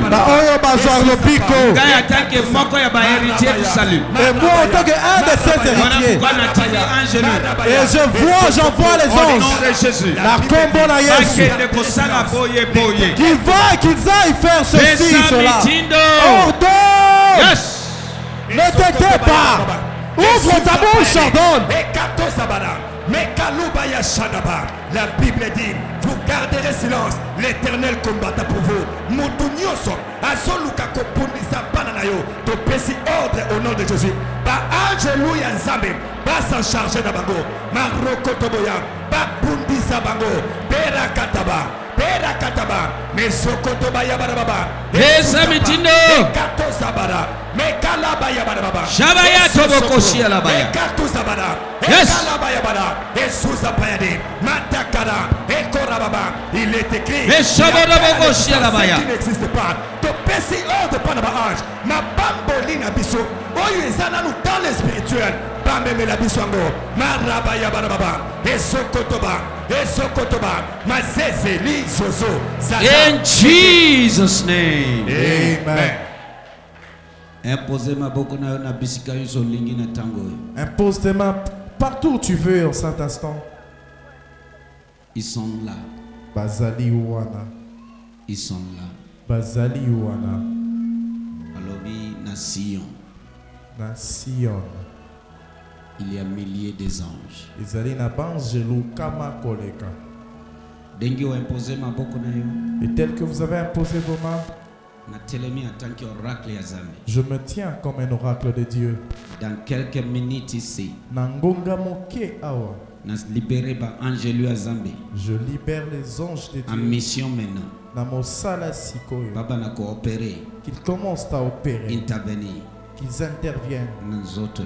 moi en tant qu'un de ces héritiers, et j'envoie les anges. La combo na Yesu. Qu'ils aillent faire ceci, cela. Ordonne. Yes. Ne t'étais pas. Ouvre ta bouche, ordonne. La Bible dit, vous garderez silence, l'Éternel combattera pour vous. Motunyoso, azoluka kopundisa bananayo, to pesi ordre au nom de Jésus. Ba angeluya nzambe, ba s'en charger d'abango, maroko toboya, ba bundisa bango, bera kataba, mesokotoba yabarababa. Esa mitindo. Kato sabara, mekalaba yabarababa. Shabaya toboko shialabaya. Kato sabara, yes. Il est écrit mais qui n'existe pas. Ma bambolina biso. Dans le spirituel. In Jesus' name. Amen. Imposez ma boko na na bisika yuso lingi na tango. Impose tes mains partout où tu veux en cet instant. Ils sont là. Bazali Ouana. Ils sont là. Bazali Ouana. Alobi na Sion. Na Sion. il y a milliers des anges. ezali na banzelu kama koleka. Dengi o imposé ma boko na yo. Et tel que vous avez imposé vos mains, Na telemi en tant qu'oracle ya Zambi. je me tiens comme un oracle de Dieu. Dans quelques minutes ici, Na ngonga moke awa, na libéré ba angelu ya Zambi. je libère les anges de En Dieu. mission maintenant. Na mosala sikoyo, Baba na coopérer, qu'ils commencent à opérer, intervenir. qu'ils interviennent Nous autres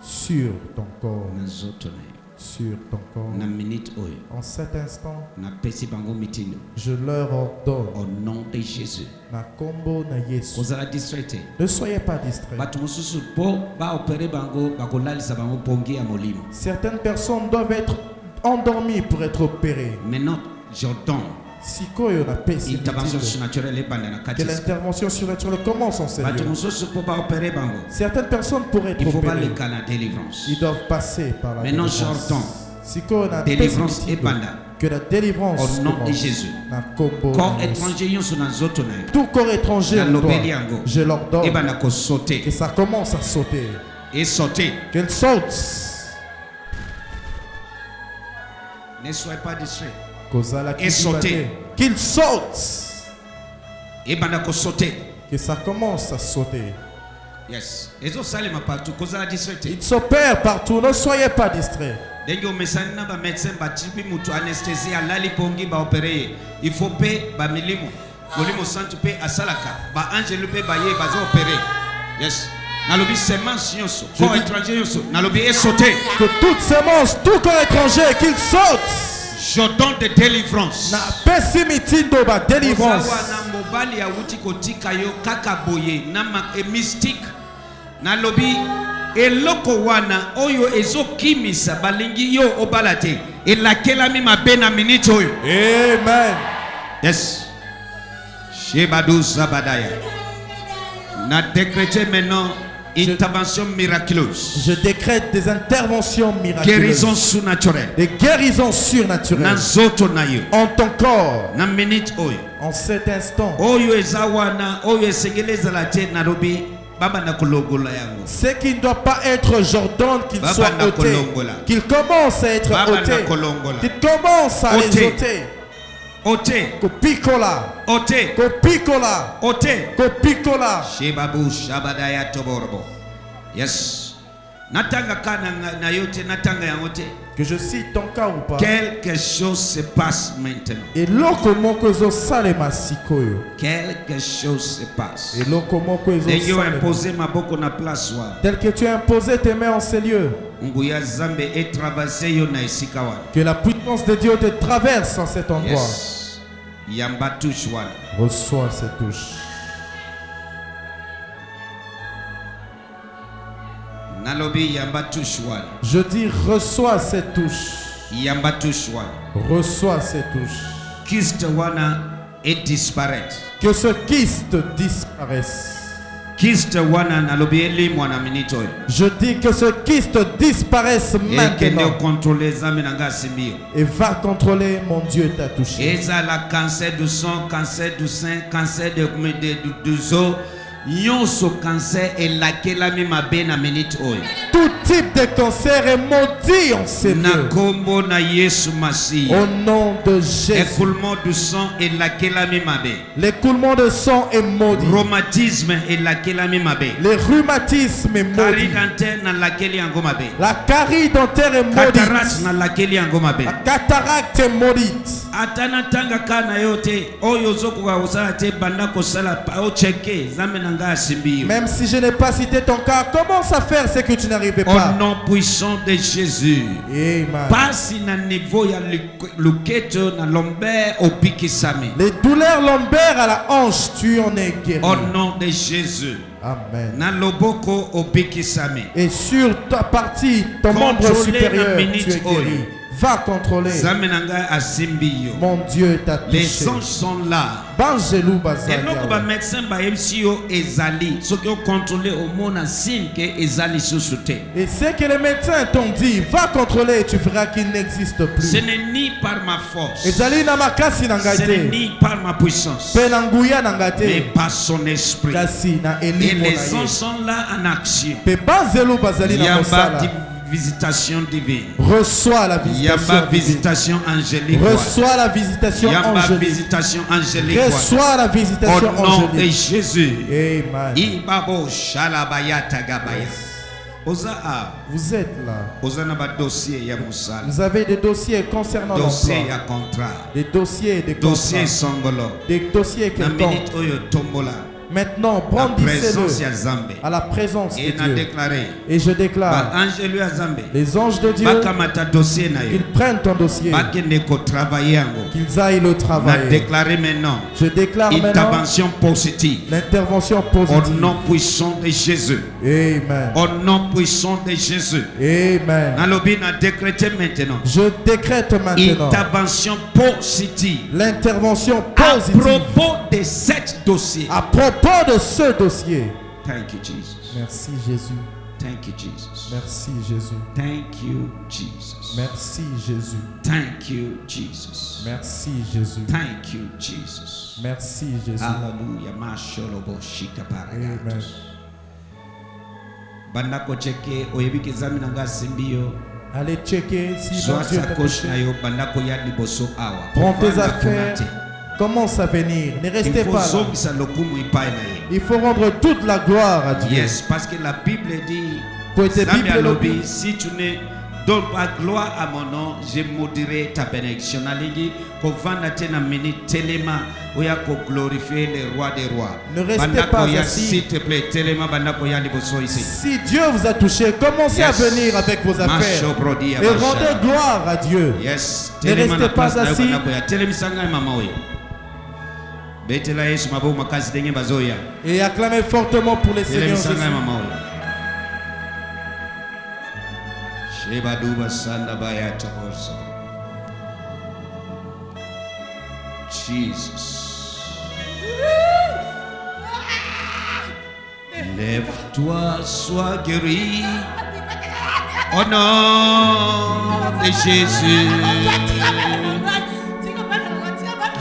sur ton corps, nous autres sur ton corps. na minute oyo. En cet instant, Na pesi bango mitindo. je leur ordonne, Au nom de Jésus. na kombo na Yesu, Kozala distraité. ne soyez pas distraits. Bato mosusu po ba opérer bango bakolalisa bango pongi ya molimo. Certaines personnes doivent être endormies pour être opérées. Maintenant, j'ordonne Sikoyo na pesi intervention mitindo. surnaturelle ebanda na Que kati. l'intervention surnaturelle commence en Bato Seigneur. mosusu po ba opérer bango. Certaines personnes pourraient être Il faut pas opérées. les cas la délivrance. Ils doivent passer par la Maintenant, délivrance. j'ordonne Sikoyo na délivrance pesi mitindo. ebanda. Que la délivrance Au nom de commence. Jésus. Na kombo Corps na Yesu. étranger yonso na nzoto na yo. Tout corps étranger, Na en toi, lobeli yango. je l'ordonne Ebanda ko sauter que ça commence à sauter. et sauter. Qu'elle saute. Ne soyez pas distrait. Kozala Et sauter. qu'il saute. Ebanda ko sauter. Que ça commence à sauter. Yes. Ezo salima partout kozala distrait. Il s'opère partout. Ne soyez pas distraits. Ndenge omesani na ba médecin batibi mutu anesthésie alali pongi ba opérer. Il faut pe ba milimo. Molimo santu pe asalaka. Ba angelu pe ba ye bazo opérer. Yes. Nalobi semence yonso. Corps étranger yonso. Nalobi et sauter. Que toute semence, tout corps étranger, qu'il saute. J'ordonne de délivrance. Na pesi mitindo ba délivrance. Ozawa na mobali ya wuti kotika yo kaka boye na mystique. Nalobi eloko wana oyo ezokimisa balingi yo obalate elakelami mabe na minute oyo. Amen. Yes. Shebadu Zabadaya. Na décrété maintenant intervention miraculeuse. Je décrète des interventions miraculeuses. Guérison surnaturelle. Des guérisons surnaturelles. Na zoto na yo. En ton corps. Na minute oyo. En cet instant. Oyo ezawana oyo esegeleza la te narobi baba na kolongola yango. Ce qui ne doit pas être, j'ordonne qu'il Baba soit na ôté. kolongola. Qu'il commence à être Baba ôté. na kolongola. Qu'il commence à les Ôté. ôter. Ote, Copicola. ote, Copicola. ote. Copicola. Shebabu Shabadaya Toborbo. Yes. Natanga kana na yote natanga yangote. Que je cite ton cas ou pas. Quelque chose se passe maintenant. Et lokomoko zo salema sikoyo. Quelque chose se passe. Et lokomoko zo Ndenge salema. imposé maboko na place wa. Tel que tu as imposé tes mains en ces lieux. Nguya Zambe et traversé yo na esika wa. Que la puissance de Dieu te traverse en cet endroit. Yes. Yamba touche wana. Reçois cette touche. Nalobi yamba touche wana. Je dis reçois cette touche. Yamba touche wana. Reçois cette touche. Kyste wana et disparaître. Que ce kyste disparaisse. Kyste wana nalobi eli mwana minito yo. Je dis que ce kyste disparaisse Ekende maintenant. contrôler zambe nanga simbio. Et va contrôler, mon Dieu t'a touché. Eza la cancer du sang, cancer du sein, cancer du os. Nyonso cancer et laquelle mi mabe na minute oyo. Tout type de cancer est maudit en ces Na lieux. kombo na Yesu Masi. Au nom de Jésus. Écoulement du sang et laquelle mi mabe. L'écoulement de sang est maudit. Rhumatisme et laquelle mi mabe. Les rhumatismes est Carie maudit. dentaire na laquelle yango mabe. La carie dentaire est Cataracte maudite. na laquelle yango mabe. La cataracte est maudite. Atana tanga kana yote oyo zokuka kosala te banda kosala pa o cheke zambe nanga asimbi. Même si je n'ai pas cité ton cas, commence à faire ce que tu n'arrivais pas. Au nom puissant de Jésus. Amen. Pasi na niveau ya luketo na lombaire opikisami. Les douleurs lombaires à la hanche, tu en es guéri. Au nom de Jésus. Amen. Na loboko opikisami. Et sur ta partie, ton membre Contrôlez supérieur, la tu minute es guéri. Va contrôler. Zambe nanga asimbi yo. Mon Dieu t'a touché. Les anges sont là. Bangelou bazali. Eloko ba médecin ba MCO ezali. Soki o contrôler au mona signe que ezali susute. Et ce que les médecins t'ont dit, va contrôler et tu verras qu'il n'existe Ce plus. n'est ni par ma force. Ezali na makasi Ce n'est nangate. ni par ma puissance. Pe na nguya Mais nangate. par son esprit. Kasi na Et elimo les na anges ye. sont là en action. Pe banzelou bazali na Yamba mosala. visitation divine. Reçois la Yamba visitation divine. visitation angélique. Reçois la visitation Yamba angélique. visitation angélique. Reçois la visitation Au nom de angélique. Jésus. Amen. Ibabo shalabaya tagabaya. Oza Vous êtes là. oza na ba dossier ya musala. Vous avez des dossiers concernant Dossier l'emploi. ya contrat. Des dossiers, des Dossier contrats. songolo. Des dossiers Na quelconques. minute oyo tombola. Maintenant, La présence brandissez-le ya Zambé. à la présence de Et n'a Dieu. déclaré. Et je Ba déclare, angelu ya Zambé. les anges de Dieu, Bakamata dossier na yo. qu'ils prennent ton dossier, Bakende ko travailler yango. qu'ils aillent le Na travailler. déclaré maintenant. Je déclare maintenant Intervention positive. l'intervention Au positive. nom puissant de Jésus. Amen. Au nom puissant de Jésus. Amen. Nalobi na décrété maintenant. Je décrète maintenant Intervention positive. l'intervention À positive propos de cet dossier. à propos de ce dossier. Thank you, Jesus. Merci Jésus. Thank you, Jesus. Merci Jésus. Thank you, Jesus. Merci Jésus. Thank you, Jesus. Merci Jésus. Thank you, Jesus. Merci Jésus. Hallelujah. Masholobo shika Amen. paragatos. Bandako cheke oyebiki zami nanga simbio. Allez checker si mon Sois Dieu sa t'a coche touché. na yo bandako ya liboso awa. Prends tes Kovanda affaires. kunate. Commence à venir. Ne Il restez faut pas là. zongisa lokumu ipai na ye. Il faut rendre toute la gloire à Dieu. Yes, parce que la Bible dit, Poète Zambi Bible alobi, lobby. si tu ne donnes pas gloire à mon nom, je maudirai ta bénédiction. Nalingi, kovanda tena mini telema, oya ko glorifier le roi des rois. Ne restez Bandako pas ya, assis. s'il te plaît, telema bandako ya liboso ici. Si Dieu vous a touché, commencez Yes. à venir avec vos affaires Masho brodi ya et basha. rendez gloire à Dieu. Yes, Ne telema restez na pas place na yo assis. bandako ya. Telemisanga ya mama oyo. Betela Yesu mabo makasi denge bazoya. Et acclamez fortement pour les Seigneurs Jésus. Telemisanga ya mama oyo. Sheba duba sanda baya tohosa. Jesus. Lève-toi, sois guéri. Au nom de Jésus.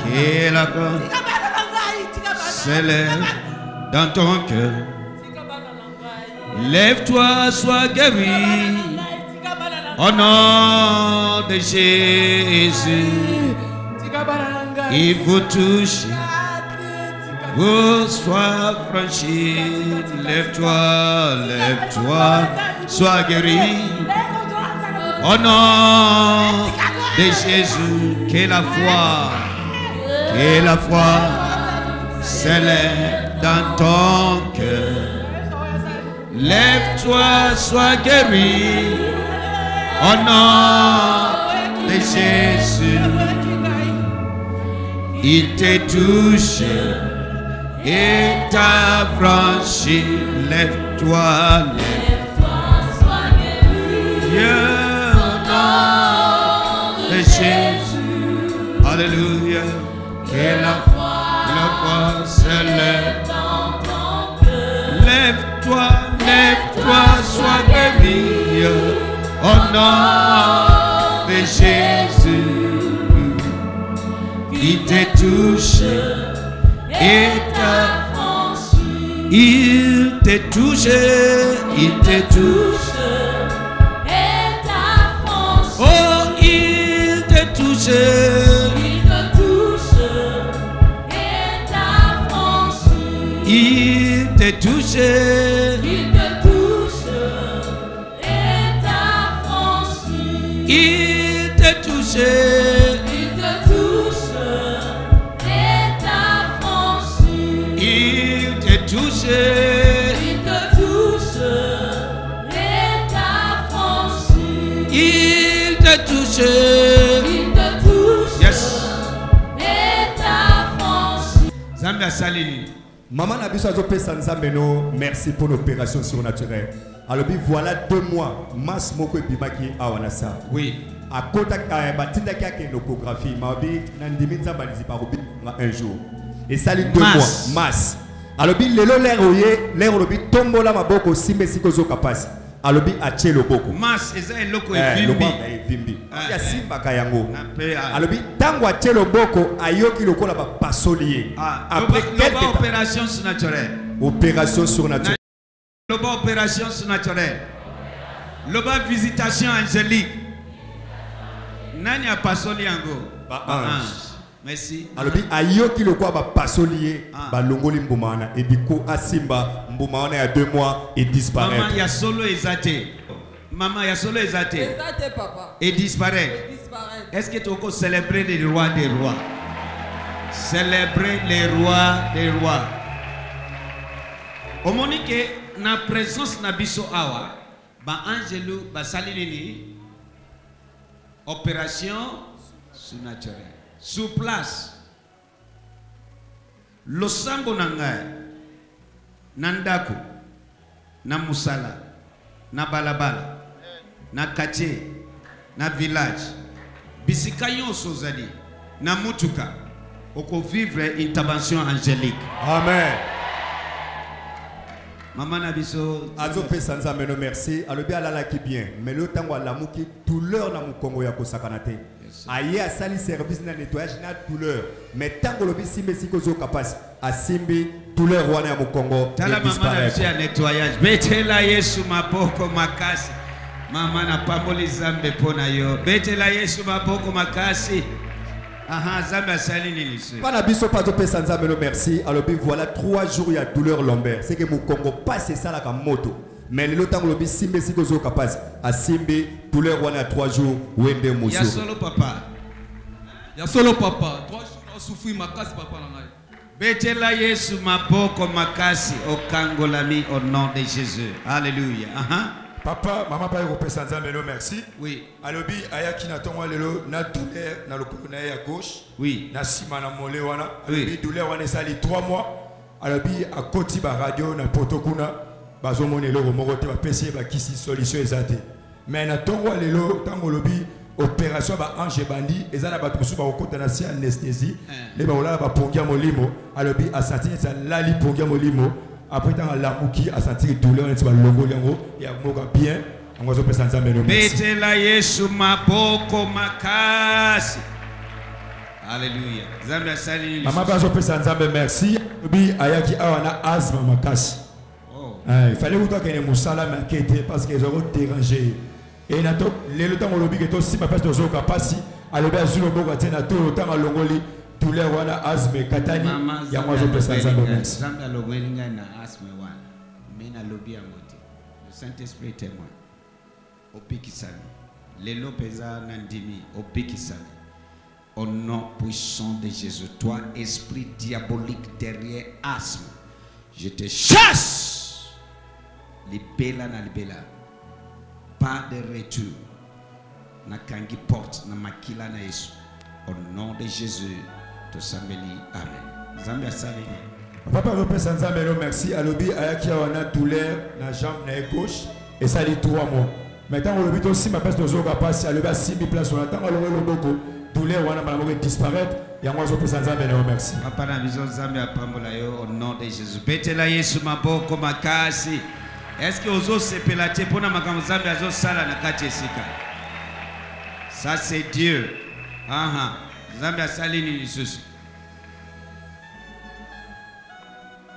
Que la gloire s'élève dans ton cœur. Lève-toi, sois guéri. Au nom de Jésus. Il vous touche. Vous sois franchi. Lève-toi, lève-toi, sois guéri. Au nom de Jésus, que la foi s'élève dans ton cœur. Lève-toi, sois guéri. Au nom de Jésus, il te touche et t'a franchi. Lève-toi, Dieu, au nom de Jésus. Alléluia. Que la foi se lève. Lève-toi, lève-toi, sois guéri. Au nom de Jésus, il te touche et t'a franchi. Il te touche, il te touche et t'a franchi. Oh, il te touche, il te touche et t'a franchi. Il te touche, il te touche et t'a franchi. Il te touche, il te touche et t'a franchi. Il te touche, il te touche et t'a franchi. Il te touche, il te touche, yes, et t'a franchi. Zambi asalini. Maman Nabiso Azopesa Nzambe no, merci pour l'opération surnaturelle. Alors voilà 2 mois, Mas Moko Bimaki Awanasa. Oui. À côté de Batinda qui a une échographie, Mabi Nandimi Nzamba Niziparobi un jour. Et ça lui 2 mois, Mas. Alors lelo l'air obi tombola maboko simbe sikozo kapasi. alobi atie loboko mas eza eloko evimbi ya simba kayango alobi tango atie loboko ayoki lokola ba pasolier après quelques opération surnaturelle opération surnaturelle loba opération surnaturelle Loba visitation angélique. Nani a pasoli yango? Ba ange. Merci. Alobi ayoki le quoi ba pasolier ba longoli mbumana et biko asimba mbumana ya 2 mois et disparaît. Maman ya solo ezate. Maman ya solo ezate. Ezate papa. Et disparaît. Est-ce que tu peux célébrer les rois des rois? Célébrer les rois des rois. Au moment que na présence na biso awa ba angelu ba salini opération surnaturelle. Sur place, le sambo nangai, nandaku, na musala, na balabala, na kache, na village, bisikayon sozali, na mutuka, oko vivre intervention angélique. Amen. Maman Nabiso, Azo pe sanza meno merci. Alobi alala ki bien. Mais le tango alamuki douleur na mukongo ya kosakanate. Aye a sali service na nettoyage na douleur. Mais tango lobi simbe siko zo kapasi. A simbi douleur wana ya mukongo. Tala maman Nabiso ya nettoyage. Betela Yesu mapoko makasi. Mama na pamoli zambe pona yo. Betela Yesu mapoko makasi. Aha, zambe asali nini se. Pana biso pato pe sanza meno merci. Alobi voilà 3 jours ya douleur lombaire. C'est que mukongo passe ça la comme moto. Mais le temps lobi simbe siko zo kapasi. A simbi douleur wana 3 jours wende muso. Ya solo papa. Ya solo papa. 3 jours on souffrir makasi papa na ngai. Betela Yesu mapoko makasi okangolami au nom de Jésus. Alléluia. Aha. Papa, maman pa yoko pesa nzambe lo merci. Oui. Alobi ayaki na tongo lelo na douleur na lokolo na ya gauche. Oui. Na sima na mole wana. Oui. Alobi douleur wana sali 3 mois. Alobi akoti ba radio na potokuna bazomone lelo moko te ba pesi ba kisi solution ezate. Mais na tongo lelo tango lobi opération ba ange bandi ezana ba tusu ba okota na si anesthésie. Le ba ola ba pongia molimo. Alobi asati sa lali pongia molimo. Après tant la mouki a senti douleur et tu vas longo yango et a moka bien on va se présenter mais Betela Yesu mapoko makasi. Alléluia. Zambe asali. Maman va se présenter mais merci. Bi ayaki awana asthme makasi. Oh. Il fallait vous que les musala m'inquiéter parce qu'ils auront dérangé. Et na to le temps on lobi que to si papa to zo kapasi alobi azulo boka tena to le temps longoli douleur wana asthme katani ya moi je présenter mais merci. Zambe alogwelinga na asthme wana. Mena lobi amote. Le Saint-Esprit témoin. Opikisami. Lelo pesa nandimi opikisami. Au nom puissant de Jésus, toi esprit diabolique derrière asthme, je te chasse. Libela na libela. Pas de retour. Na kangi porte na makila na Yesu. Au nom de Jésus, te sambeli. Amen. Zambia salini. Papa repose nzambe lo merci alobi ayaki wana douleur na jambe na gauche et ça dit 3 mois. Maintenant on lobi aussi ma peste de zoga passe alobi simbi place on attend le loboko douleur wana mala disparaître et moi repose nzambe lo merci. Papa na biso nzambe apambola yo au nom de Jésus. Betela Yesu maboko makasi. Est-ce que ozo sepela te pona makambo nzambe azo sala na kati esika? Ça c'est Dieu. Aha. Nzambe asalini lisusu.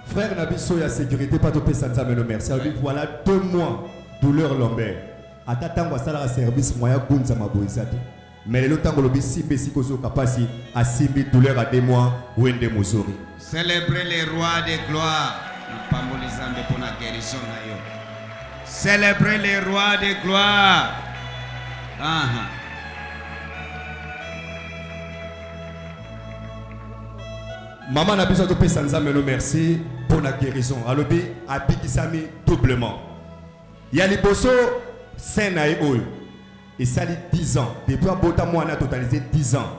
Frère Nabiso ya sécurité pas de sanza mais le merci. Voilà 2 mois douleur lombaire. Atatango sala service moya gunza maboisate. Mais le temps lobi simbe siko zo kapasi a simbi douleur à 2 mois wende muzuri. Célébrer les rois de gloire. Pamboli zambe pour la guérison na yo. Célébrer les rois de gloire. Aha. Maman Nabiso to pesa nzambe no merci pour la guérison. Alobi abikisami doublement. Ya liboso Senae oyo. Et ça dit 10 ans. Depuis abota moi on a totalisé 10 ans.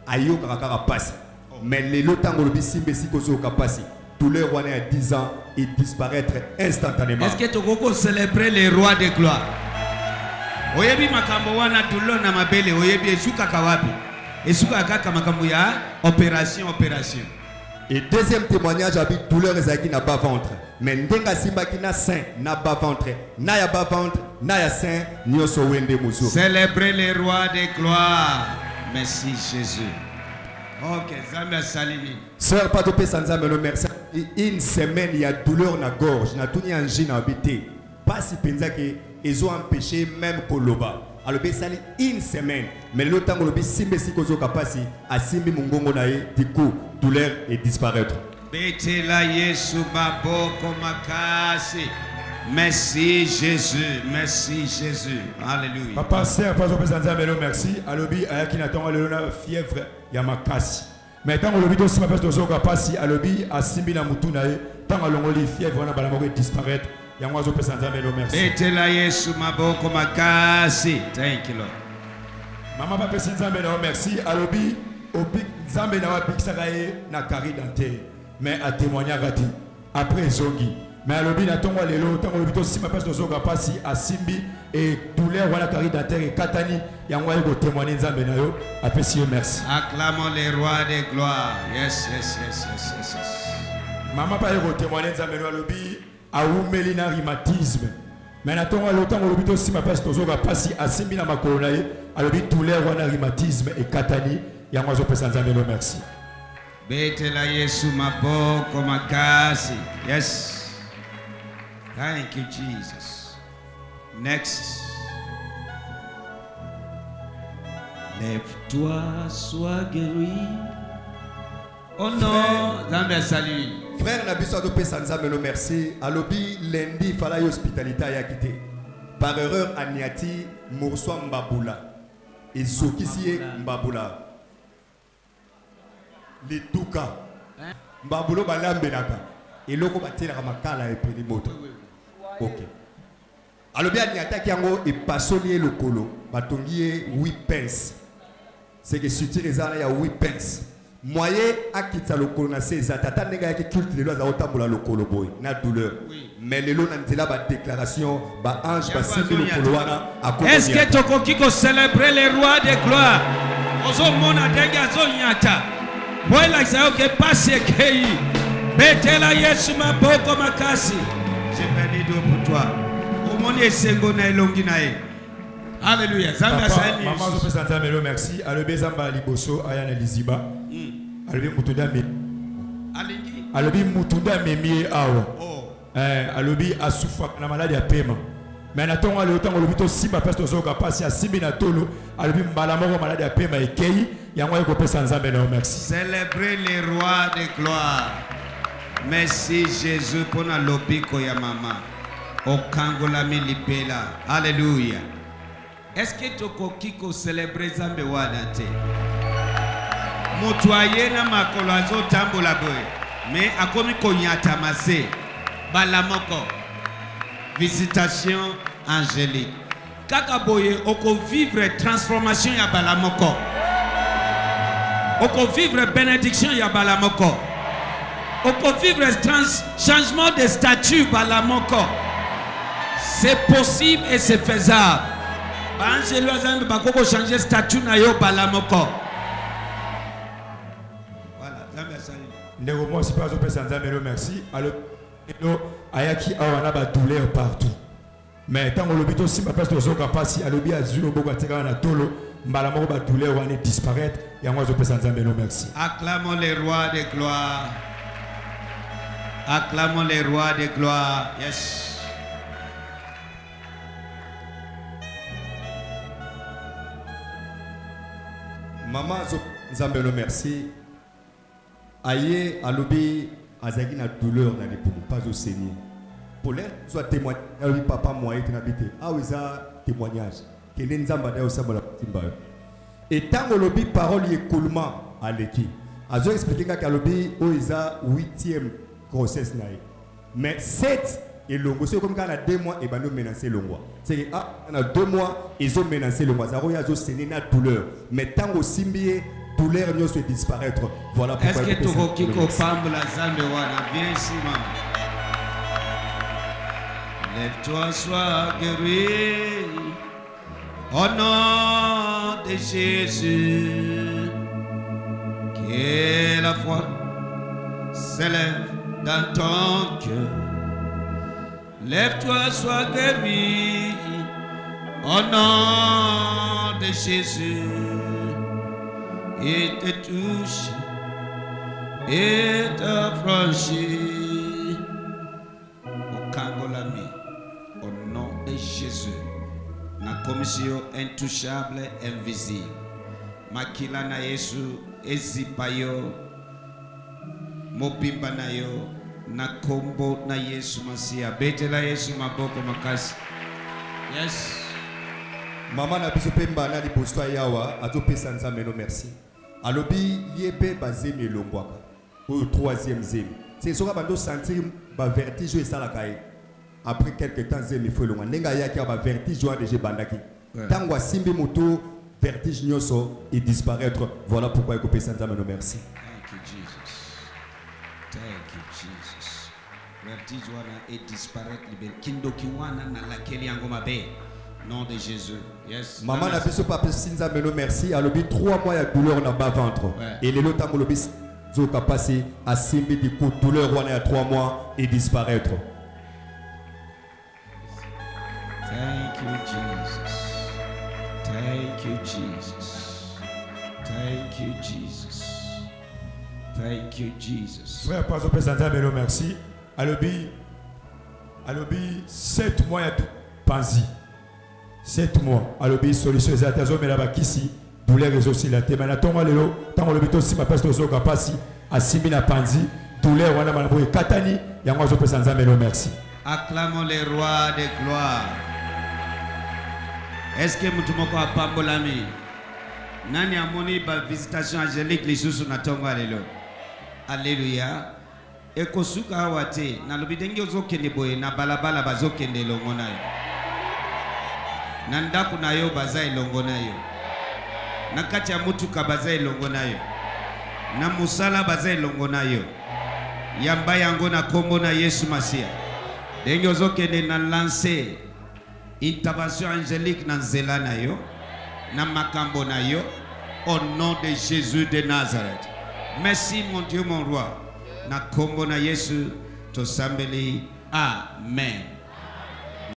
Ayo kakaka passe. Mais les lotango lobi simbe sikozo kapasi. Douleur wana à 10 ans et disparaître instantanément. Est-ce que tu peux célébrer les rois de gloire? Oyebi makambo wana douleur na mabele oyebi esuka kawapi. Esuka kaka makambo ya opération. Et deuxième témoignage habite douleur ezaki na bas ventre. Mais ndenga simba ki na sein na bas ventre. Na ya bas ventre, na ya sein nyoso wende muzo. Célébrer les rois de gloire. Merci Jésus. Ok, Zambia salini. Sœur Patope Sanzambe no merci. Une semaine il y a douleur na gorge, na tuni angine habité. Pas si penza que ils ont empêché même Koloba. Alors bien ça une semaine, mais le temps que simbe si kozo kapasi a simbi mungongo nae du coup douleur et disparaître. Betela Yesu maboko makasi. Merci Jésus, merci Jésus. Alléluia. Papa sœur pas au président Zambelo merci. Alobi ayaki na tonga lelo na fièvre ya makasi. Mais tant olobi to sima pesto zoka pasi alobi asimbi na mutu na ye tant alongoli fièvre na bala moko disparaître. Yango zo président Zambelo merci. Betela Yesu maboko makasi. Thank you Lord. Maman papa président Zambelo merci. Alobi obi Zambé na wa bikisaka ye na carré dentaire. Mais à témoigner gati après zongi. Mais à l'objet d'attendre les lots, tant que l'objet aussi ma place de Zoga passi à Simbi et douleur voilà carré d'atterre et Katani, il y a un moyen de témoigner dans Benayo. Appréciez merci. Acclamons les rois de gloire. Yes, yes, yes, yes, yes, yes. Maman pas de témoigner dans Benayo à l'objet à Oumelina rhumatisme. Mais n'attendons l'autant que l'objet aussi ma place de Zoga passi à Simbi na ma colonaye à l'objet douleur voilà rhumatisme et Katani, il y a un moyen de présenter Benayo merci. Betela Yesu maboko makasi. Yes. Thank you, Jesus. Next. Lève-toi, sois guéri. Oh non, Zambia salut. Frère Nabiso Adopé Sanzamelo merci. Alobi lundi fallait hospitalité à quitté. Par erreur Aniati Moursoa Mbabula. Et Sokisi Mbabula. Les Touka. Mbabulo Balambenaka. Et loko batela makala et puis moto. OK. Alors bien il attaque yango et passonnier le colo. Batongier 8 pence. C'est que suti rezala ya 8 pence. Moyen akita le colo na seza tata nega ki culte de lois otambola le colo boy na douleur. Mais le lot na ba déclaration ba ange ba simbi le colo wana akomi. Est-ce que tokoki ko célébrer les rois de gloire? Ozo mona denga zo nyata. Voilà ça que passe kei. Betela Yesu maboko makasi. Je bénis Dieu pour toi. Au monde esengo na elongi na ye. Alléluia. Zambia salut. Maman zo pesa Nzambe merci. Alobi Zamba liboso ayana liziba. Alobi mutunda me. Alingi. Alobi mutunda memi awa. Alobi asufa na maladie ya pema. Mais natonga le temps olobi to simba peste zoka pasi ya simbi na tolo. Alobi mbala moko maladie ya pema ekei. Yango ko pesa Nzambe merci. Célébrer les rois de gloire. Merci Jésus pour la lobiko ya mama. Okangola milipela. Alléluia. Est-ce que tu as célébrer Zambe wadate? Motoye na makolo azo tambola boy. Mais akomi konyata mase. Balamoko. Visitation angélique. Kaka boye oko vivre transformation ya balamoko. Oko vivre bénédiction ya balamoko. On peut vivre changement de statut par la moko. C'est possible et c'est faisable. Angelo azan bakoko changer statut na yo par la moko. Voilà, Zambia salut. Ndeko moi si pas au président Nzambe merci. Alors ayaki awana ba douleur partout. Mais tant que l'hôpital si ma place de zoka pasi alobi azulo boka tika na tolo mbala moko ba douleur wana disparaître et moi au président Nzambe merci. Acclamons les rois de gloire. Acclamons les rois de gloire. Yes. Maman Nzambelo merci. Aye alobi azaki na douleur dans les poumons, pas au Seigneur. Pour l'air, soit témoignage, papa moi et habité. Ah oui, ça témoignage. Que Nzamba da osamba timba. Et tant olobi parole écoulement à l'équipe. Azo expliquer qu'alobi oiza 8e grossesse naïe. Mais 7 et longo, c'est comme quand on a 2 mois et ben nous menacer le mois. C'est on a 2 mois ils ont menacé le mois. Zaro yazo c'est une douleur. Mais tant au simbié douleur ne se disparaître. Voilà pourquoi. Est-ce que tu veux qu'il compamble la Zambe wana? Viens ici maman. Lève-toi, sois guéri. Au nom de Jésus, que la foi s'élève dans ton cœur. Lève-toi, sois guéri. Au nom de Jésus, et te touche et t'affranchit. Au Kangolami, au nom de Jésus. commission intouchable, invisible. Makila na Yesu, ezipa yo, mobimba na yo, na kombo na Yesu Masia. Betela Yesu maboko makasi. Yes. Maman na biso pemba na liboso yawa, atopesa nzambe no merci. Alobi liebe bazemi elongwaka. Au troisième zemi. C'est ce qu'on va sentir ba vertige et ça la caille. Après quelques temps zemi faut longa. Nenga ya ki ba vertige joa de bandaki. Tango simbi moto vertige nyoso et disparaître. Voilà pourquoi il coupe Santa Mano merci. Thank you Jesus. Thank you Jesus. Vertige wana et disparaître libel. Kindo kiwana na lakeli yango mabe. Nom de Jésus. Yes. Maman na biso papa Sinza Meno merci. Alobi 3 mois ya douleur na bas ventre. Et les lotango lobi Zoka passé à simbi du coup douleur wana ya 3 mois et disparaître. Thank you Jesus. Thank you Jesus. Thank you Jesus. Thank you Jesus. Frère Pazo Pesanta Melo merci. Alobi 7 mois ya panzi. 7 mois. Alobi solution les atazo mais là-bas ici. Douleur est aussi la tête. Mais tant lelo, tant le bito si ma peste au kapasi, asimi na panzi, douleur wana malabo katani, yango zo pesa nzambe lo merci. Acclamons les rois de gloire. Est-ce que mutumoko apambolami? Nani amoni ba visitation angélique les sous na tongo lelo. Alléluia. Ekosuka wate na lobidengi ozokende boye na balabala bazokende longo nayo. Na ndaku na yo bazai longo nayo. Na kati ya mutuka baza elongo nayo, na musala baza elongo nayo, yamba yango na kombo na Yesu Masia. Ndenge ozokende na lancer intervention angélique na nzela na yo, na makambo na yo, au nom de Jésus de Nazareth. Merci mon Dieu mon roi, na kombo na Yesu tosambeli. Amen.